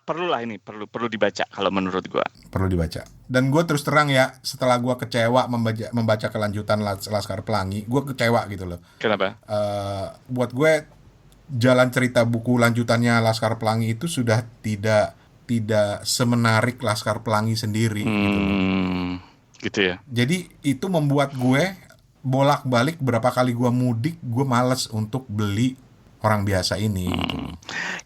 Perlu dibaca kalau menurut gua. Perlu dibaca. Dan gue terus terang ya, setelah gue kecewa membaca kelanjutan Laskar Pelangi, gue kecewa gitu loh. Kenapa? Buat gue jalan cerita buku lanjutannya Laskar Pelangi itu sudah tidak semenarik Laskar Pelangi sendiri gitu ya. Jadi itu membuat gue bolak-balik berapa kali gue mudik, gue males untuk beli orang biasa ini. Gitu.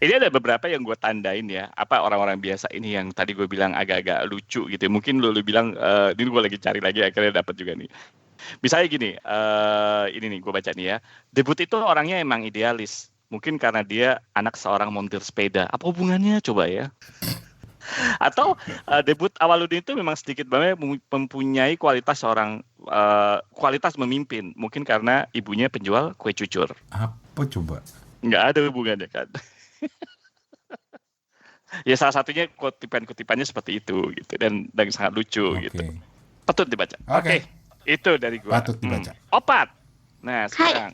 Ini ada beberapa yang gue tandain ya, orang-orang biasa ini yang tadi gue bilang agak-agak lucu gitu. Mungkin lu bilang, ini gue lagi cari lagi, akhirnya dapat juga nih. Misalnya gini, ini nih gue baca nih ya. Debut itu orangnya emang idealis. Mungkin karena dia anak seorang montir sepeda. Apa hubungannya coba ya? Atau debut Awaludin itu memang sedikit banget mempunyai kualitas kualitas memimpin, mungkin karena ibunya penjual kue cucur. Apa coba? Nggak ada hubungannya kan. Ya salah satunya kutipan-kutipannya seperti itu gitu, dan sangat lucu gitu. Patut dibaca. Oke. Itu dari gua. Patut dibaca. Opat. Nah sekarang.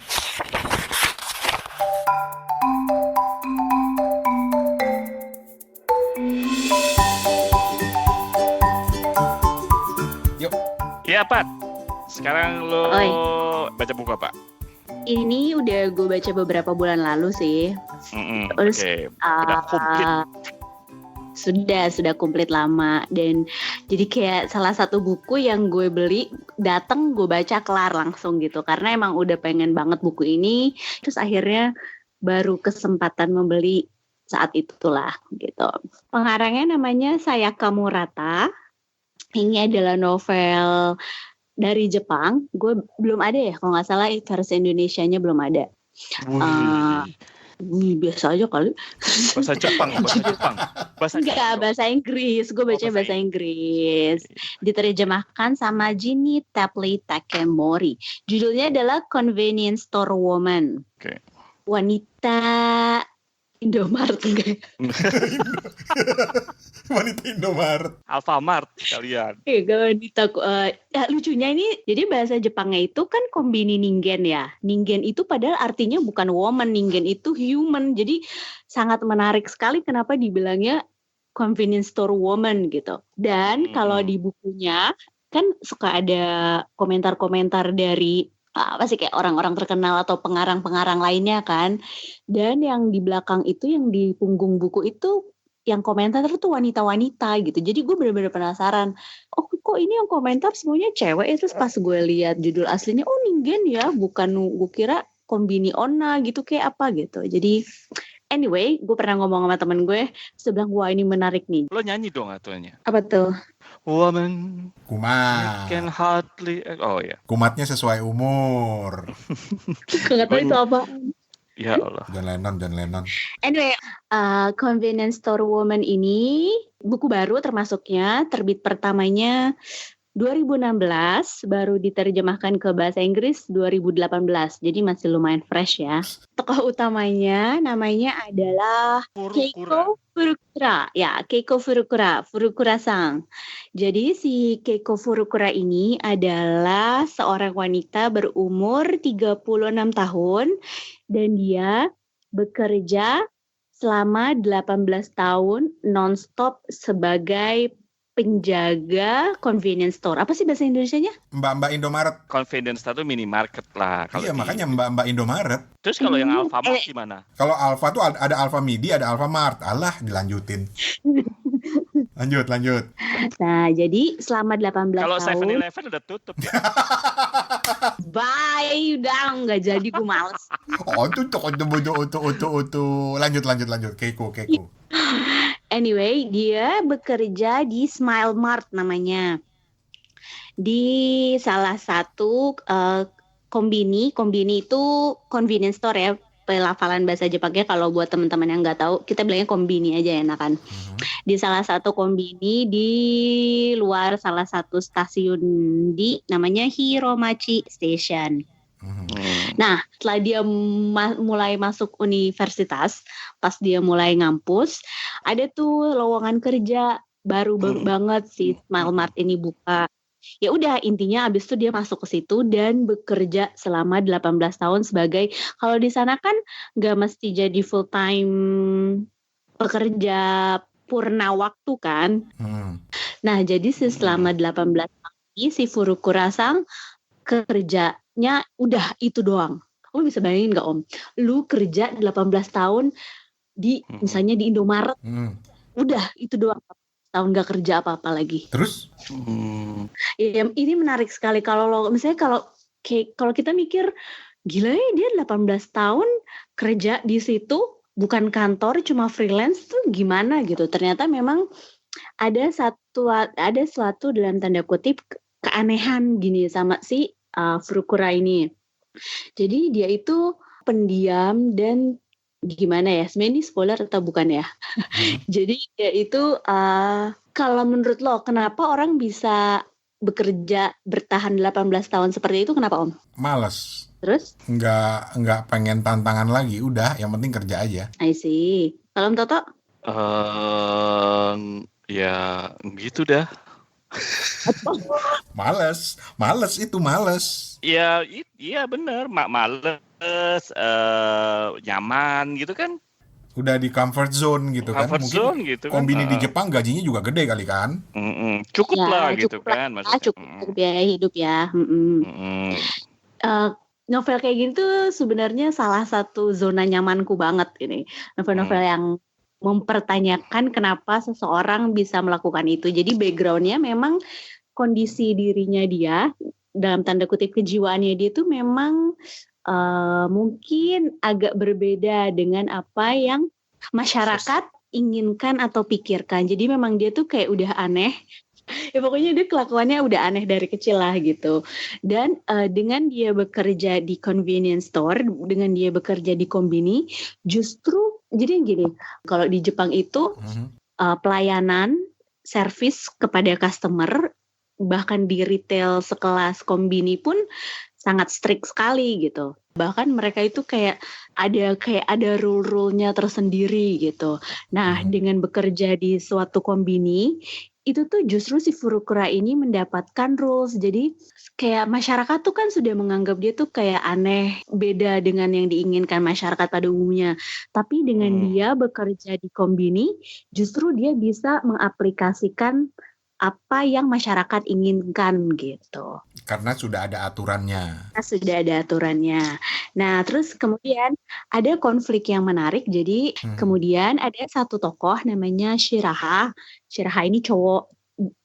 Pat. Sekarang lo Oi. baca buku apa? Ini udah gue baca beberapa bulan lalu sih. Terus, Oke. Udah komplit. Sudah komplit lama. Dan jadi kayak salah satu buku yang gue beli, dateng gue baca kelar langsung gitu. Karena emang udah pengen banget buku ini. Terus akhirnya baru kesempatan membeli saat itulah gitu. Pengarangnya namanya Sayaka Murata. Ini adalah novel dari Jepang. Gue belum ada ya, kalau nggak salah versi Indonesianya belum ada. Biasa aja kali. Bahasa Jepang. Enggak, bahasa Inggris. Gue baca bahasa Inggris. Diterjemahkan sama Ginny Tapley Takemori. Judulnya adalah Convenience Store Woman. Oke. Wanita Indomaret enggak? Wanita Indomaret. Alfamart kalian. Lucunya ini, jadi bahasa Jepangnya itu kan kombini ningen ya. Ningen itu padahal artinya bukan woman, ningen itu human. Jadi sangat menarik sekali kenapa dibilangnya convenience store woman gitu. Dan kalau di bukunya kan suka ada komentar-komentar dari apa sih kayak orang-orang terkenal atau pengarang-pengarang lainnya kan. Dan yang di belakang itu, yang di punggung buku itu, yang komentar tuh wanita-wanita gitu. Jadi gue benar-benar penasaran. Oh kok ini yang komentar semuanya cewek ya? Terus pas gue lihat judul aslinya, oh ningen ya, bukan, gue kira kombini onna gitu kayak apa gitu. Jadi anyway, gue pernah ngomong sama temen gue, sebelah wah ini menarik nih. Lo nyanyi dong atuannya. Apa tuh? Woman, I Kumat. can hardly. Oh ya. Kumatnya sesuai umur. Gak tahu itu apa. Ya Allah. John Lennon. Anyway, Convenience Store Woman ini buku baru termasuknya, terbit pertamanya 2016, baru diterjemahkan ke bahasa Inggris 2018. Jadi masih lumayan fresh ya. Tokoh utamanya namanya adalah Keiko Furukura. Ya, Keiko Furukura, Furukura-san. Jadi si Keiko Furukura ini adalah seorang wanita berumur 36 tahun dan dia bekerja selama 18 tahun nonstop sebagai penjaga convenience store. Apa sih bahasa Indonesianya? Mbak-mbak Indomaret. Convenience store itu minimarket lah. Iya, makanya Mbak-mbak Indomaret. Terus kalau yang Alfamart gimana? Kalau Alfa tuh ada Alfa Midi, ada Alfamart. Alah, dilanjutin. Lanjut. Nah, jadi selama 18 Kalau tahun. 7-Eleven udah tutup. Bye, udah nggak jadi, gue males. Oh, tuh. Lanjut. Keiko. Anyway, dia bekerja di Smile Mart namanya. Di salah satu kombini itu convenience store ya. Pelafalan bahasa Jepangnya kalau buat teman-teman yang nggak tahu, kita bilangnya kombini aja enakan. Di salah satu kombini di luar salah satu stasiun di namanya Hiromachi Station. Nah, setelah dia mulai masuk universitas, pas dia mulai ngampus, ada tuh lowongan kerja baru banget si Smile Mart ini buka. Ya udah, intinya abis itu dia masuk ke situ dan bekerja selama 18 tahun sebagai, kalau di sana kan nggak mesti jadi full time pekerja purna waktu kan. Nah, jadi selama 18 tahun ini si Furukura-san kerjanya udah itu doang. Kamu bisa bayangin gak Om? Lu kerja 18 tahun di misalnya di Indomaret. Udah itu doang. Tahun gak kerja apa-apa lagi. Terus? Ya, ini menarik sekali kalau misalnya kalau kita mikir gila ya dia 18 tahun kerja di situ, bukan kantor, cuma freelance tuh gimana gitu. Ternyata memang ada suatu dalam tanda kutip keanehan gini sama si Furukura ini. Jadi dia itu pendiam dan gimana ya? Sebenarnya ini spoiler atau bukan ya? Jadi dia itu kalau menurut lo kenapa orang bisa bekerja bertahan 18 tahun seperti itu, kenapa Om? Males. Terus? Nggak pengen tantangan lagi, udah yang penting kerja aja. I see. Kalau Om Toto? Ya gitu dah. Males. Iya bener, males, nyaman gitu kan. udah di comfort zone gitu kan. Comfort Mungkin zone gitu kan. kombini di Jepang gajinya juga gede kali kan. Cukup Ya, lah gitu cukup lah, kan maksudnya. cukup untuk biaya hidup ya. Novel kayak gini tuh sebenarnya salah satu zona nyamanku banget ini. Novel-novel yang mempertanyakan kenapa seseorang bisa melakukan itu. Jadi backgroundnya memang kondisi dirinya dia, dalam tanda kutip kejiwaannya dia tuh memang mungkin agak berbeda dengan apa yang masyarakat inginkan atau pikirkan. Jadi memang dia tuh kayak udah aneh. Ya pokoknya dia kelakuannya udah aneh dari kecil lah gitu. Dan dengan dia bekerja di convenience store, dengan dia bekerja di kombini, justru jadi gini, kalau di Jepang itu pelayanan, service kepada customer, bahkan di retail sekelas kombini pun sangat strict sekali gitu. Bahkan mereka itu kayak ada rule-nya tersendiri gitu. Nah, dengan bekerja di suatu kombini, itu tuh justru si Furukura ini mendapatkan rules. Jadi kayak masyarakat tuh kan sudah menganggap dia tuh kayak aneh, beda dengan yang diinginkan masyarakat pada umumnya. Tapi dengan dia bekerja di kombini, justru dia bisa mengaplikasikan apa yang masyarakat inginkan gitu. Karena sudah ada aturannya. Nah, terus kemudian ada konflik yang menarik. Jadi kemudian ada satu tokoh namanya Shiraha. Shiraha ini cowok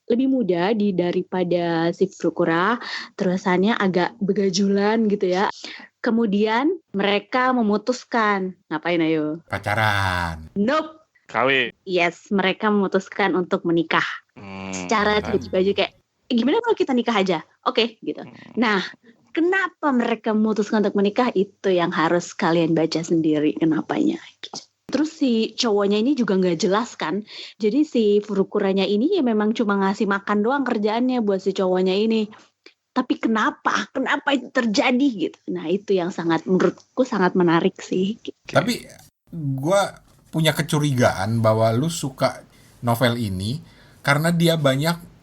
lebih muda daripada si Furukura. Terusannya agak begajulan gitu ya. Kemudian mereka memutuskan, ngapain ayo? Pacaran. Nope. Kawin. Yes, mereka memutuskan untuk menikah. Secara tiba-tiba aja kayak, gimana kalau kita nikah aja? Oke, gitu. Nah, kenapa mereka memutuskan untuk menikah? Itu yang harus kalian baca sendiri kenapanya. Terus si cowoknya ini juga nggak jelas kan. Jadi si Furukuranya ini ya memang cuma ngasih makan doang kerjaannya buat si cowoknya ini. Tapi kenapa? Kenapa itu terjadi gitu? Nah, itu yang menurutku sangat menarik sih. Tapi gue punya kecurigaan bahwa lu suka novel ini karena dia banyak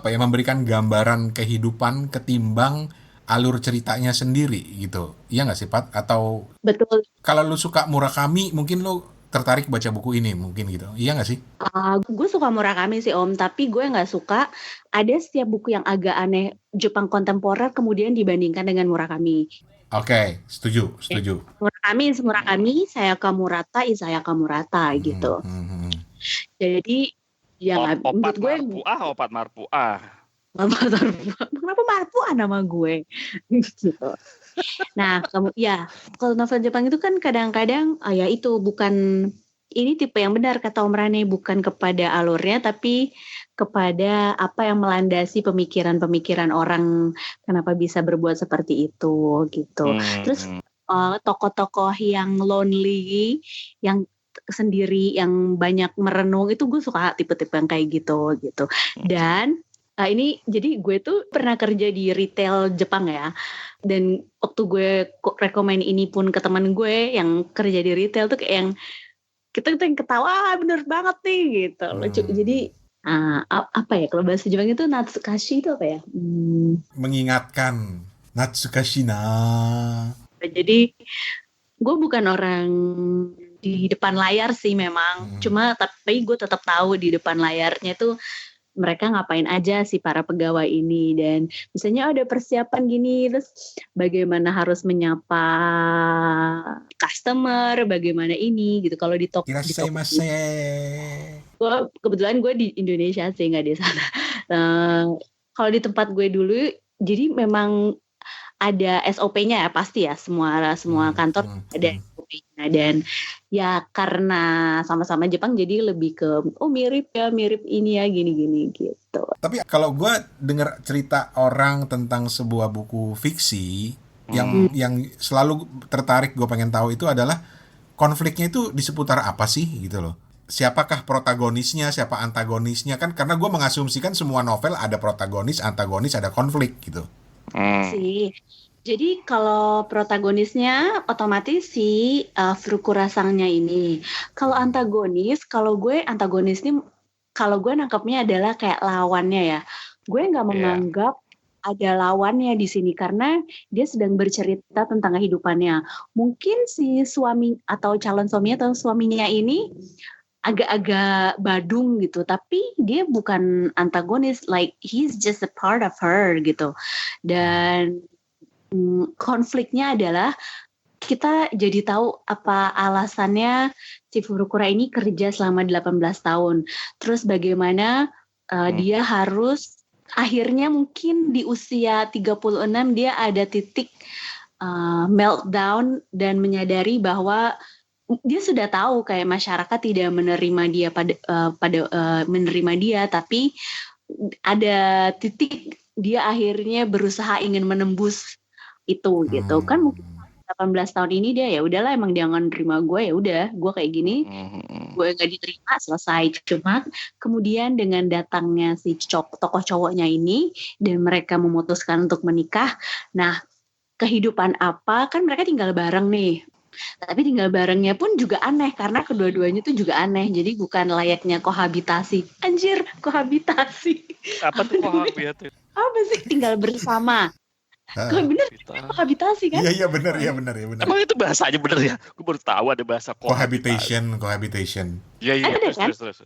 memberikan gambaran kehidupan ketimbang alur ceritanya sendiri gitu. Iya nggak sih, Pat? Atau betul. Kalau lu suka Murakami, mungkin lu tertarik baca buku ini mungkin gitu. Iya nggak sih? Gue suka Murakami sih Om, tapi gue nggak suka ada setiap buku yang agak aneh Jepang kontemporer kemudian dibandingkan dengan Murakami. Oke, setuju. Murakami, Sayaka Murata, Isayaka Murata gitu. Jadi ya menurut gue opat marpuah. Kenapa marpuah nama gue? Gitu. Nah, kalau novel Jepang itu kan kadang-kadang ya itu bukan ini tipe yang benar kata Om Rane, bukan kepada alurnya tapi kepada apa yang melandasi pemikiran-pemikiran orang kenapa bisa berbuat seperti itu gitu. Terus tokoh-tokoh yang lonely, yang sendiri, yang banyak merenung itu gue suka tipe-tipe yang kayak gitu. Dan ini jadi gue tuh pernah kerja di retail Jepang ya. Dan waktu gue rekomen ini pun ke teman gue yang kerja di retail tuh kayak yang kita tuh yang ketawa bener banget nih gitu. Lucu. Jadi apa ya kalau bahasa Jepang itu natsukashi itu apa ya? Mengingatkan natsukashi na. Jadi gue bukan orang di depan layar sih memang. Cuma tapi gue tetap tahu di depan layarnya tuh mereka ngapain aja sih para pegawai ini, dan misalnya ada persiapan gini, terus bagaimana harus menyapa customer, bagaimana ini gitu. Kalau di toko kebetulan gue di Indonesia sih, nggak di sana. Kalau di tempat gue dulu, jadi memang ada SOP-nya ya pasti ya, semua kantor ada SOP-nya. Dan ya karena sama-sama Jepang jadi lebih ke mirip ini ya gini gitu. Tapi kalau gue dengar cerita orang tentang sebuah buku fiksi yang selalu tertarik gue pengen tahu itu adalah konfliknya itu di seputar apa sih gitu loh. Siapakah protagonisnya, siapa antagonisnya kan, karena gue mengasumsikan semua novel ada protagonis, antagonis, ada konflik gitu. Sih. Jadi kalau protagonisnya otomatis si Furukura sangnya ini. Kalau antagonis, kalau gue nangkapnya adalah kayak lawannya ya. Gue nggak menganggap ada lawannya di sini karena dia sedang bercerita tentang kehidupannya. Mungkin si suami atau calon suaminya atau suaminya ini agak-agak badung gitu, tapi dia bukan antagonis, like he's just a part of her gitu. Dan konfliknya adalah kita jadi tahu apa alasannya si Furukura ini kerja selama 18 tahun. Terus bagaimana dia harus akhirnya mungkin di usia 36 dia ada titik meltdown dan menyadari bahwa dia sudah tahu kayak masyarakat tidak menerima dia menerima dia, tapi ada titik dia akhirnya berusaha ingin menembus itu gitu kan. Mungkin 18 tahun ini dia ya udahlah emang dia nggak nerima gue, ya udah gue kayak gini, gue nggak diterima, selesai. Cuma kemudian dengan datangnya si tokoh cowoknya ini dan mereka memutuskan untuk menikah, nah kehidupan apa, kan mereka tinggal bareng nih. Tapi tinggal barengnya pun juga aneh karena kedua-duanya tuh juga aneh. Jadi bukan layaknya kohabitasi. Anjir, kohabitasi. Apa tuh kohabitasi? Apa sih tinggal bersama? Kok bener kohabitasi kan? Iya bener. Emang itu bahasanya bener ya? Gue baru tahu ada bahasa cohabitation. Iya. Terus.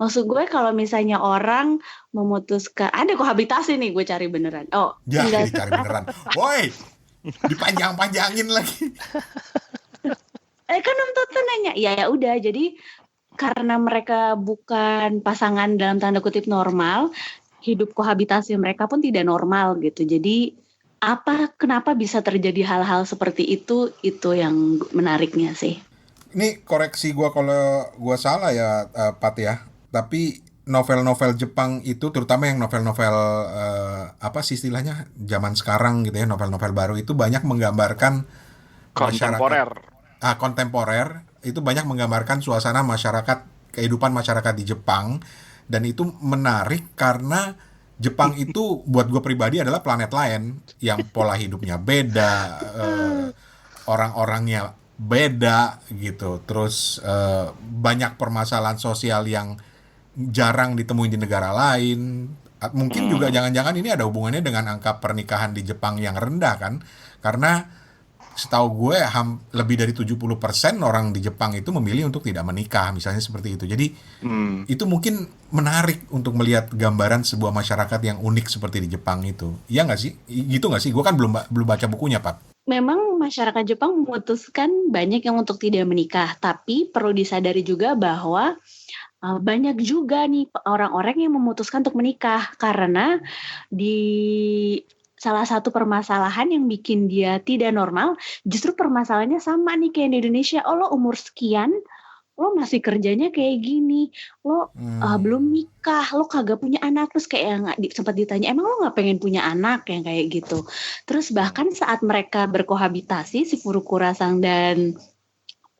Maksud gue kalau misalnya orang memutuskan ada kohabitasi nih, gue cari beneran. Oh, ya dicari beneran. Woi, dipanjang-panjangin lagi. Kan Om Toto nanya, ya udah. Jadi karena mereka bukan pasangan dalam tanda kutip normal, hidup kohabitasi mereka pun tidak normal gitu. Jadi kenapa bisa terjadi hal-hal seperti itu yang menariknya sih. Ini koreksi gue kalau gue salah ya, Pat ya. Tapi novel-novel Jepang itu, terutama yang novel-novel apa sih istilahnya zaman sekarang gitu ya, novel-novel baru itu banyak menggambarkan kontemporer itu banyak menggambarkan suasana masyarakat, kehidupan masyarakat di Jepang, dan itu menarik karena Jepang itu buat gue pribadi adalah planet lain yang pola hidupnya beda, orang-orangnya beda gitu, terus banyak permasalahan sosial yang jarang ditemuin di negara lain. Mungkin juga jangan-jangan ini ada hubungannya dengan angka pernikahan di Jepang yang rendah kan, karena setahu gue lebih dari 70% orang di Jepang itu memilih untuk tidak menikah, misalnya seperti itu. Jadi itu mungkin menarik untuk melihat gambaran sebuah masyarakat yang unik seperti di Jepang itu. Iya nggak sih? Gitu nggak sih? Gue kan belum baca bukunya, Pak. Memang masyarakat Jepang memutuskan banyak yang untuk tidak menikah, tapi perlu disadari juga bahwa banyak juga nih orang-orang yang memutuskan untuk menikah karena di salah satu permasalahan yang bikin dia tidak normal, justru permasalahannya sama nih kayak di Indonesia. Oh, lo umur sekian, lo masih kerjanya kayak gini, lo belum nikah, lo kagak punya anak. Terus kayak sempat ditanya, emang lo gak pengen punya anak, yang kayak gitu. Terus bahkan saat mereka berkohabitasi, si Furukura-san dan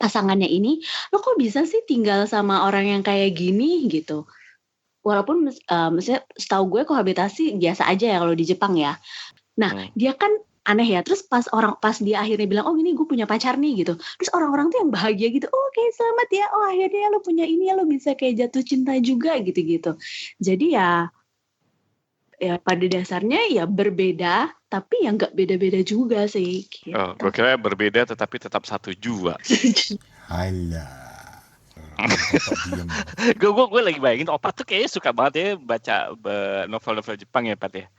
pasangannya ini, lo kok bisa sih tinggal sama orang yang kayak gini gitu. Walaupun maksudnya setahu gue kohabitasi biasa aja ya kalau di Jepang ya. Nah, dia kan aneh ya. Terus pas dia akhirnya bilang, oh ini gue punya pacar nih gitu. Terus orang-orang tuh yang bahagia gitu. Oh oke, selamat ya. Oh akhirnya lo punya ini ya, lo bisa kayak jatuh cinta juga gitu-gitu. Jadi ya pada dasarnya ya berbeda, tapi ya nggak beda-beda juga sih. Gitu. Oh, gue kira berbeda tetapi tetap satu jua. Halah. Gue lagi bayangin Opat tuh kayaknya suka banget ya baca novel-novel Jepang ya, Pat ya.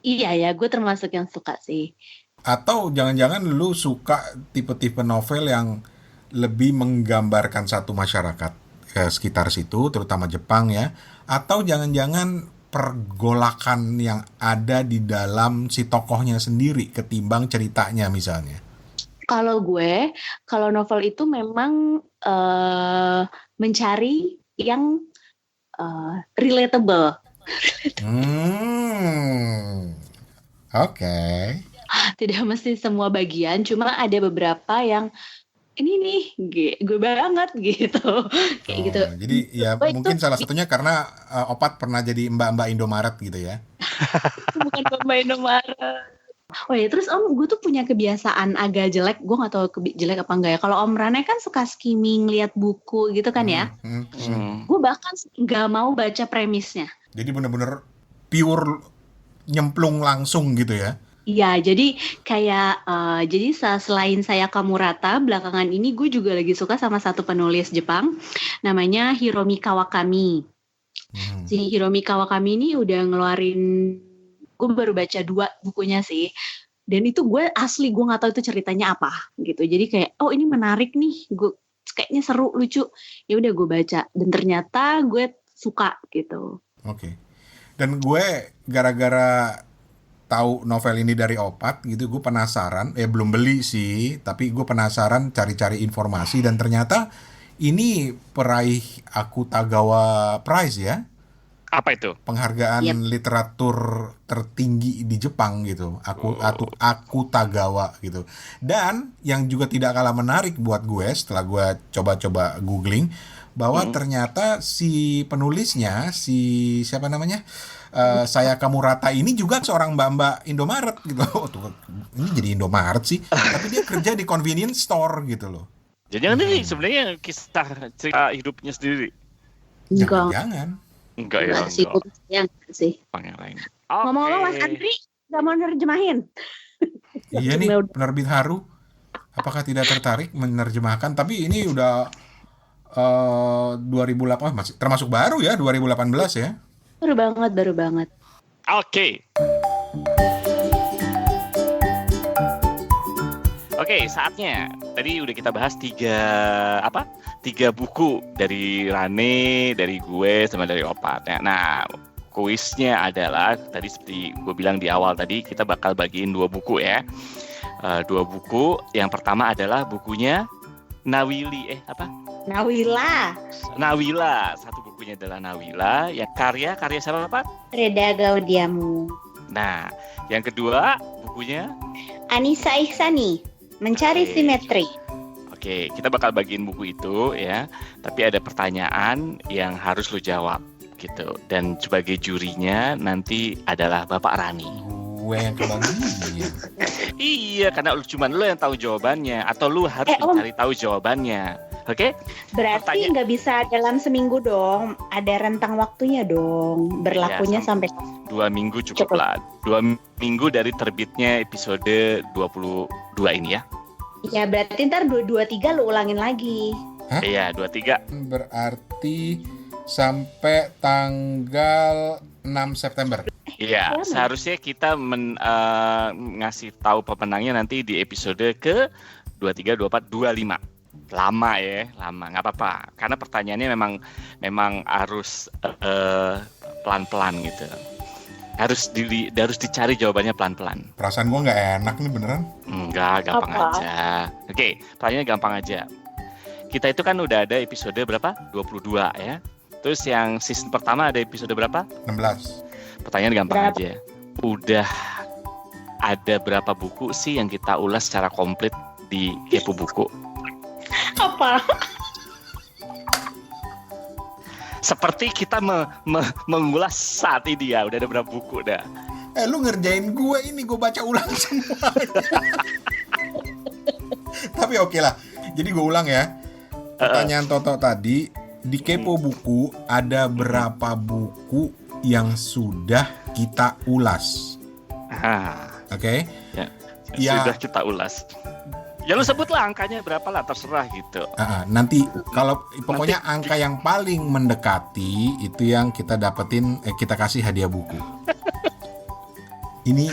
Iya ya, gue termasuk yang suka sih. Atau jangan-jangan lu suka tipe-tipe novel yang lebih menggambarkan satu masyarakat sekitar situ, terutama Jepang ya. Atau jangan-jangan pergolakan yang ada di dalam si tokohnya sendiri ketimbang ceritanya misalnya. Kalau novel itu memang mencari yang relatable. Oke. Tidak mesti semua bagian, cuma ada beberapa yang ini nih gue banget gitu. Kayak gitu. Jadi ya mungkin salah satunya karena Opat pernah jadi mbak-mbak Indomaret gitu ya. Bukan mbak Indomaret. Oh ya, terus Om, gue tuh punya kebiasaan agak jelek. Gue gak tahu jelek apa enggak ya. Kalau Om Rane kan suka skimming, lihat buku gitu kan ya. Hmm. Gue bahkan gak mau baca premisnya. Jadi bener-bener pure nyemplung langsung gitu ya. Iya, jadi kayak jadi selain saya Kamurata, belakangan ini gue juga lagi suka sama satu penulis Jepang, namanya Hiromi Kawakami. Si Hiromi Kawakami ini udah ngeluarin, gue baru baca 2 bukunya sih, dan itu gue nggak tahu itu ceritanya apa gitu. Jadi kayak ini menarik nih, gue kayaknya seru, lucu, ya udah gue baca, dan ternyata gue suka gitu. Oke. Dan gue gara-gara tahu novel ini dari Opat gitu, gue penasaran, belum beli sih, tapi gue penasaran cari-cari informasi, dan ternyata ini peraih Akutagawa Prize ya. Apa itu? Penghargaan literatur tertinggi di Jepang gitu, Akutagawa gitu. Dan yang juga tidak kalah menarik buat gue setelah gue coba-coba googling, bahwa ternyata si penulisnya, si siapa namanya, saya Kamurata ini juga seorang mbak-mbak Indomaret gitu. Ini jadi Indomaret sih, tapi dia kerja di convenience store gitu loh. Jangan ini sebenarnya kisah cerita hidupnya sendiri. Jangan. Enggak ya. Sih. Yang lain. Ngomong-ngomong, Mas Andri nggak mau nerjemahin? Iya nih, penerbit Haru. Apakah tidak tertarik menerjemahkan? Tapi ini udah 2008, masih termasuk baru ya, 2018 ya. Baru banget. Oke, saatnya. Tadi udah kita bahas 3 buku dari Rane, dari gue, sama dari Opat. Nah, kuisnya adalah tadi seperti gue bilang di awal tadi, kita bakal bagiin 2 buku ya. 2 buku. Yang pertama adalah bukunya Nawila. Satu bukunya adalah Nawila. Yang karya siapa, Pak? Reda Gaudiamu. Nah, yang kedua bukunya Anissa Ihsani, Mencari Simetri. Oke, kita bakal bagiin buku itu ya. Tapi ada pertanyaan yang harus lu jawab gitu. Dan sebagai jurinya nanti adalah Bapak Rani. Gue yang kebagian. Iya, karena cuman lu yang tahu jawabannya, atau lu harus mencari tahu jawabannya. Oke? Berarti nggak bisa dalam seminggu dong. Ada rentang waktunya dong. Berlakunya sampai 2 minggu cukup lah. 2 minggu dari terbitnya episode 22 ini ya. Ya, berarti ntar 223 lu ulangin lagi. Hah? Iya, 23. Berarti sampai tanggal 6 September. Iya, seharusnya kita ngasih tahu pemenangnya nanti di episode ke 23, 24, 25. Lama, nggak apa-apa. Karena pertanyaannya memang harus pelan-pelan gitu. Harus dicari jawabannya pelan-pelan. Perasaan gue nggak enak nih beneran. Enggak, gampang aja. Oke, pertanyaannya gampang aja. Kita itu kan udah ada episode berapa? 22 ya. Terus yang season pertama ada episode berapa? 16. Pertanyaan gampang aja. Udah ada berapa buku sih yang kita ulas secara komplit di Kepo Buku? Apa? Seperti kita mengulas saat ini ya. Udah ada berapa buku dah? Lu ngerjain gue ini, gue baca ulang semua. Tapi oke lah. Jadi gue ulang ya. Pertanyaan Toto tadi, di Kepo Buku ada berapa buku yang sudah kita ulas? Oke? Ya. Sudah kita ulas. Ya lu sebutlah angkanya berapa lah, terserah gitu. Nanti kalau pokoknya angka yang paling mendekati itu yang kita dapetin, kita kasih hadiah buku. Ini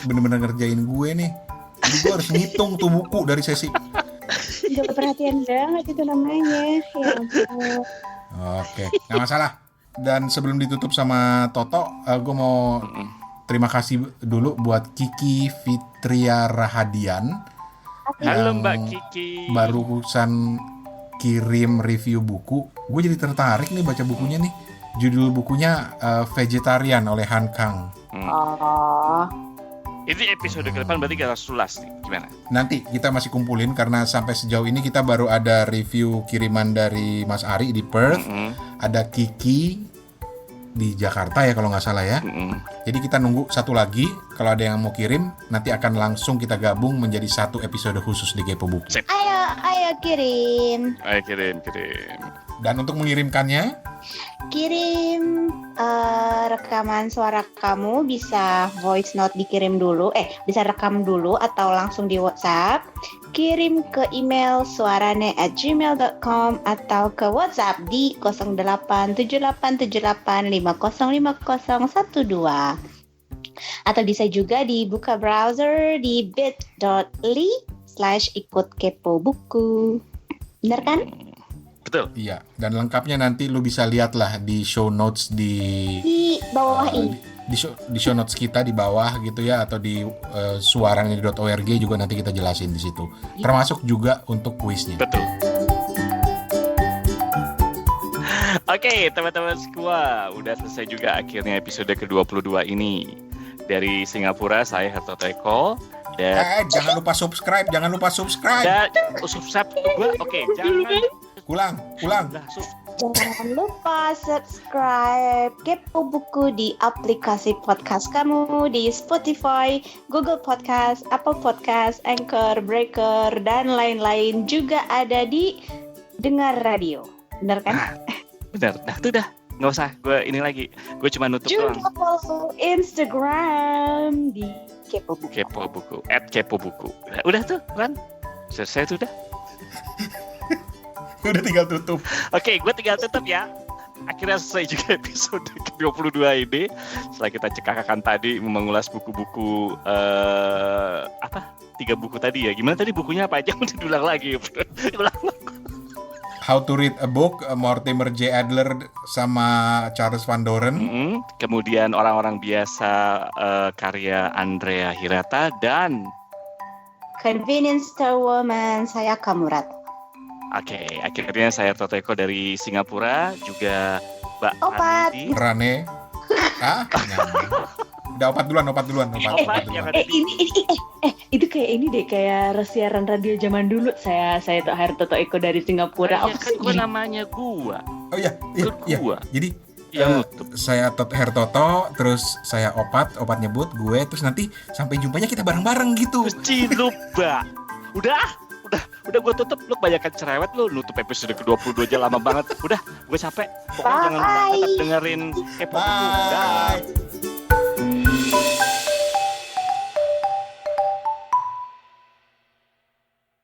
bener-bener ngerjain gue nih. Jadi gue harus ngitung tuh buku dari sesi. Gak perhatian banget itu namanya. Ya ampun. Oke, nggak masalah. Dan sebelum ditutup sama Toto, gue mau terima kasih dulu buat Kiki Fitria Rahadian. Halo Mbak Kiki. Barusan kirim review buku. Gue jadi tertarik nih baca bukunya nih. Judul bukunya Vegetarian oleh Han Kang. Ini episode ke depan berarti kita sulas nih. Gimana? Nanti kita masih kumpulin karena sampai sejauh ini kita baru ada review kiriman dari Mas Ari di Perth. Ada Kiki di Jakarta ya kalau nggak salah ya. Jadi kita nunggu satu lagi. kalau ada yang mau kirim, nanti akan langsung kita gabung menjadi satu episode khusus di Kepo Buku. Ayo kirim. Ayo kirim. Dan untuk mengirimkannya, Kirim rekaman suara kamu, bisa voice note dikirim dulu, bisa rekam dulu atau langsung di WhatsApp. Kirim ke email suarane@gmail.com atau ke WhatsApp di 087878505012. Atau bisa juga dibuka browser di bit.ly/ikut kepo buku. Bener kan? Betul. iya. Dan lengkapnya nanti lu bisa lihat lah di show notes Di bawah ini. di show notes kita di bawah gitu ya, atau di suarane.org juga nanti kita jelasin di situ. Termasuk juga untuk kuisnya. Betul. Oke, teman-teman semua, udah selesai juga akhirnya episode ke-22 ini. Dari Singapura, saya Hertoto Eko. Dan Jangan lupa subscribe. subscribe gua. Oke, jangan. Ulang. Lah, Jangan lupa subscribe Kepo Buku di aplikasi podcast kamu, di Spotify, Google Podcast, Apple Podcast, Anchor, Breaker, dan lain-lain. Juga ada di Dengar Radio. Bener kan? benar. Nah, itu dah. Nggak usah, gue ini lagi. Gue cuma nutup doang. Juga follow Instagram di Kepo Buku. Kepo Buku, @kepobuku. Udah tuh, kan? Selesai tuh dah. Udah tinggal tutup. Oke, gue tinggal tutup ya. Akhirnya selesai juga episode ke-22 ini. Setelah kita cekakakan tadi mengulas buku-buku 3 buku tadi ya. Gimana tadi bukunya apa aja? Udah diulang lagi. How to Read a Book, Mortimer J. Adler sama Charles Van Doren. Kemudian Orang-orang Biasa, karya Andrea Hirata, dan Convenience Store Woman, saya Kamurata. Oke, akhirnya saya Toto Eko dari Singapura, juga Mbak Opat. Anindi. Rane. Nyambung. Udah opat duluan. Itu kayak ini deh, kayak siaran radio zaman dulu. Saya tuh Hertoto Eko dari Singapura. Ya kan gue namanya gua. Oh iya. Gua. Jadi Yang nutup. saya Hertoto, terus saya Opat nyebut gue, terus nanti sampai jumpanya kita bareng-bareng gitu. Mesti lupa. Udah gue tutup. Lu kebanyakan cerewet, lu nutup episode ke-22 aja lama banget. Udah, gue capek. Pokoknya jangan lupa tetap dengerin Kepo Buku. Dah. Bye.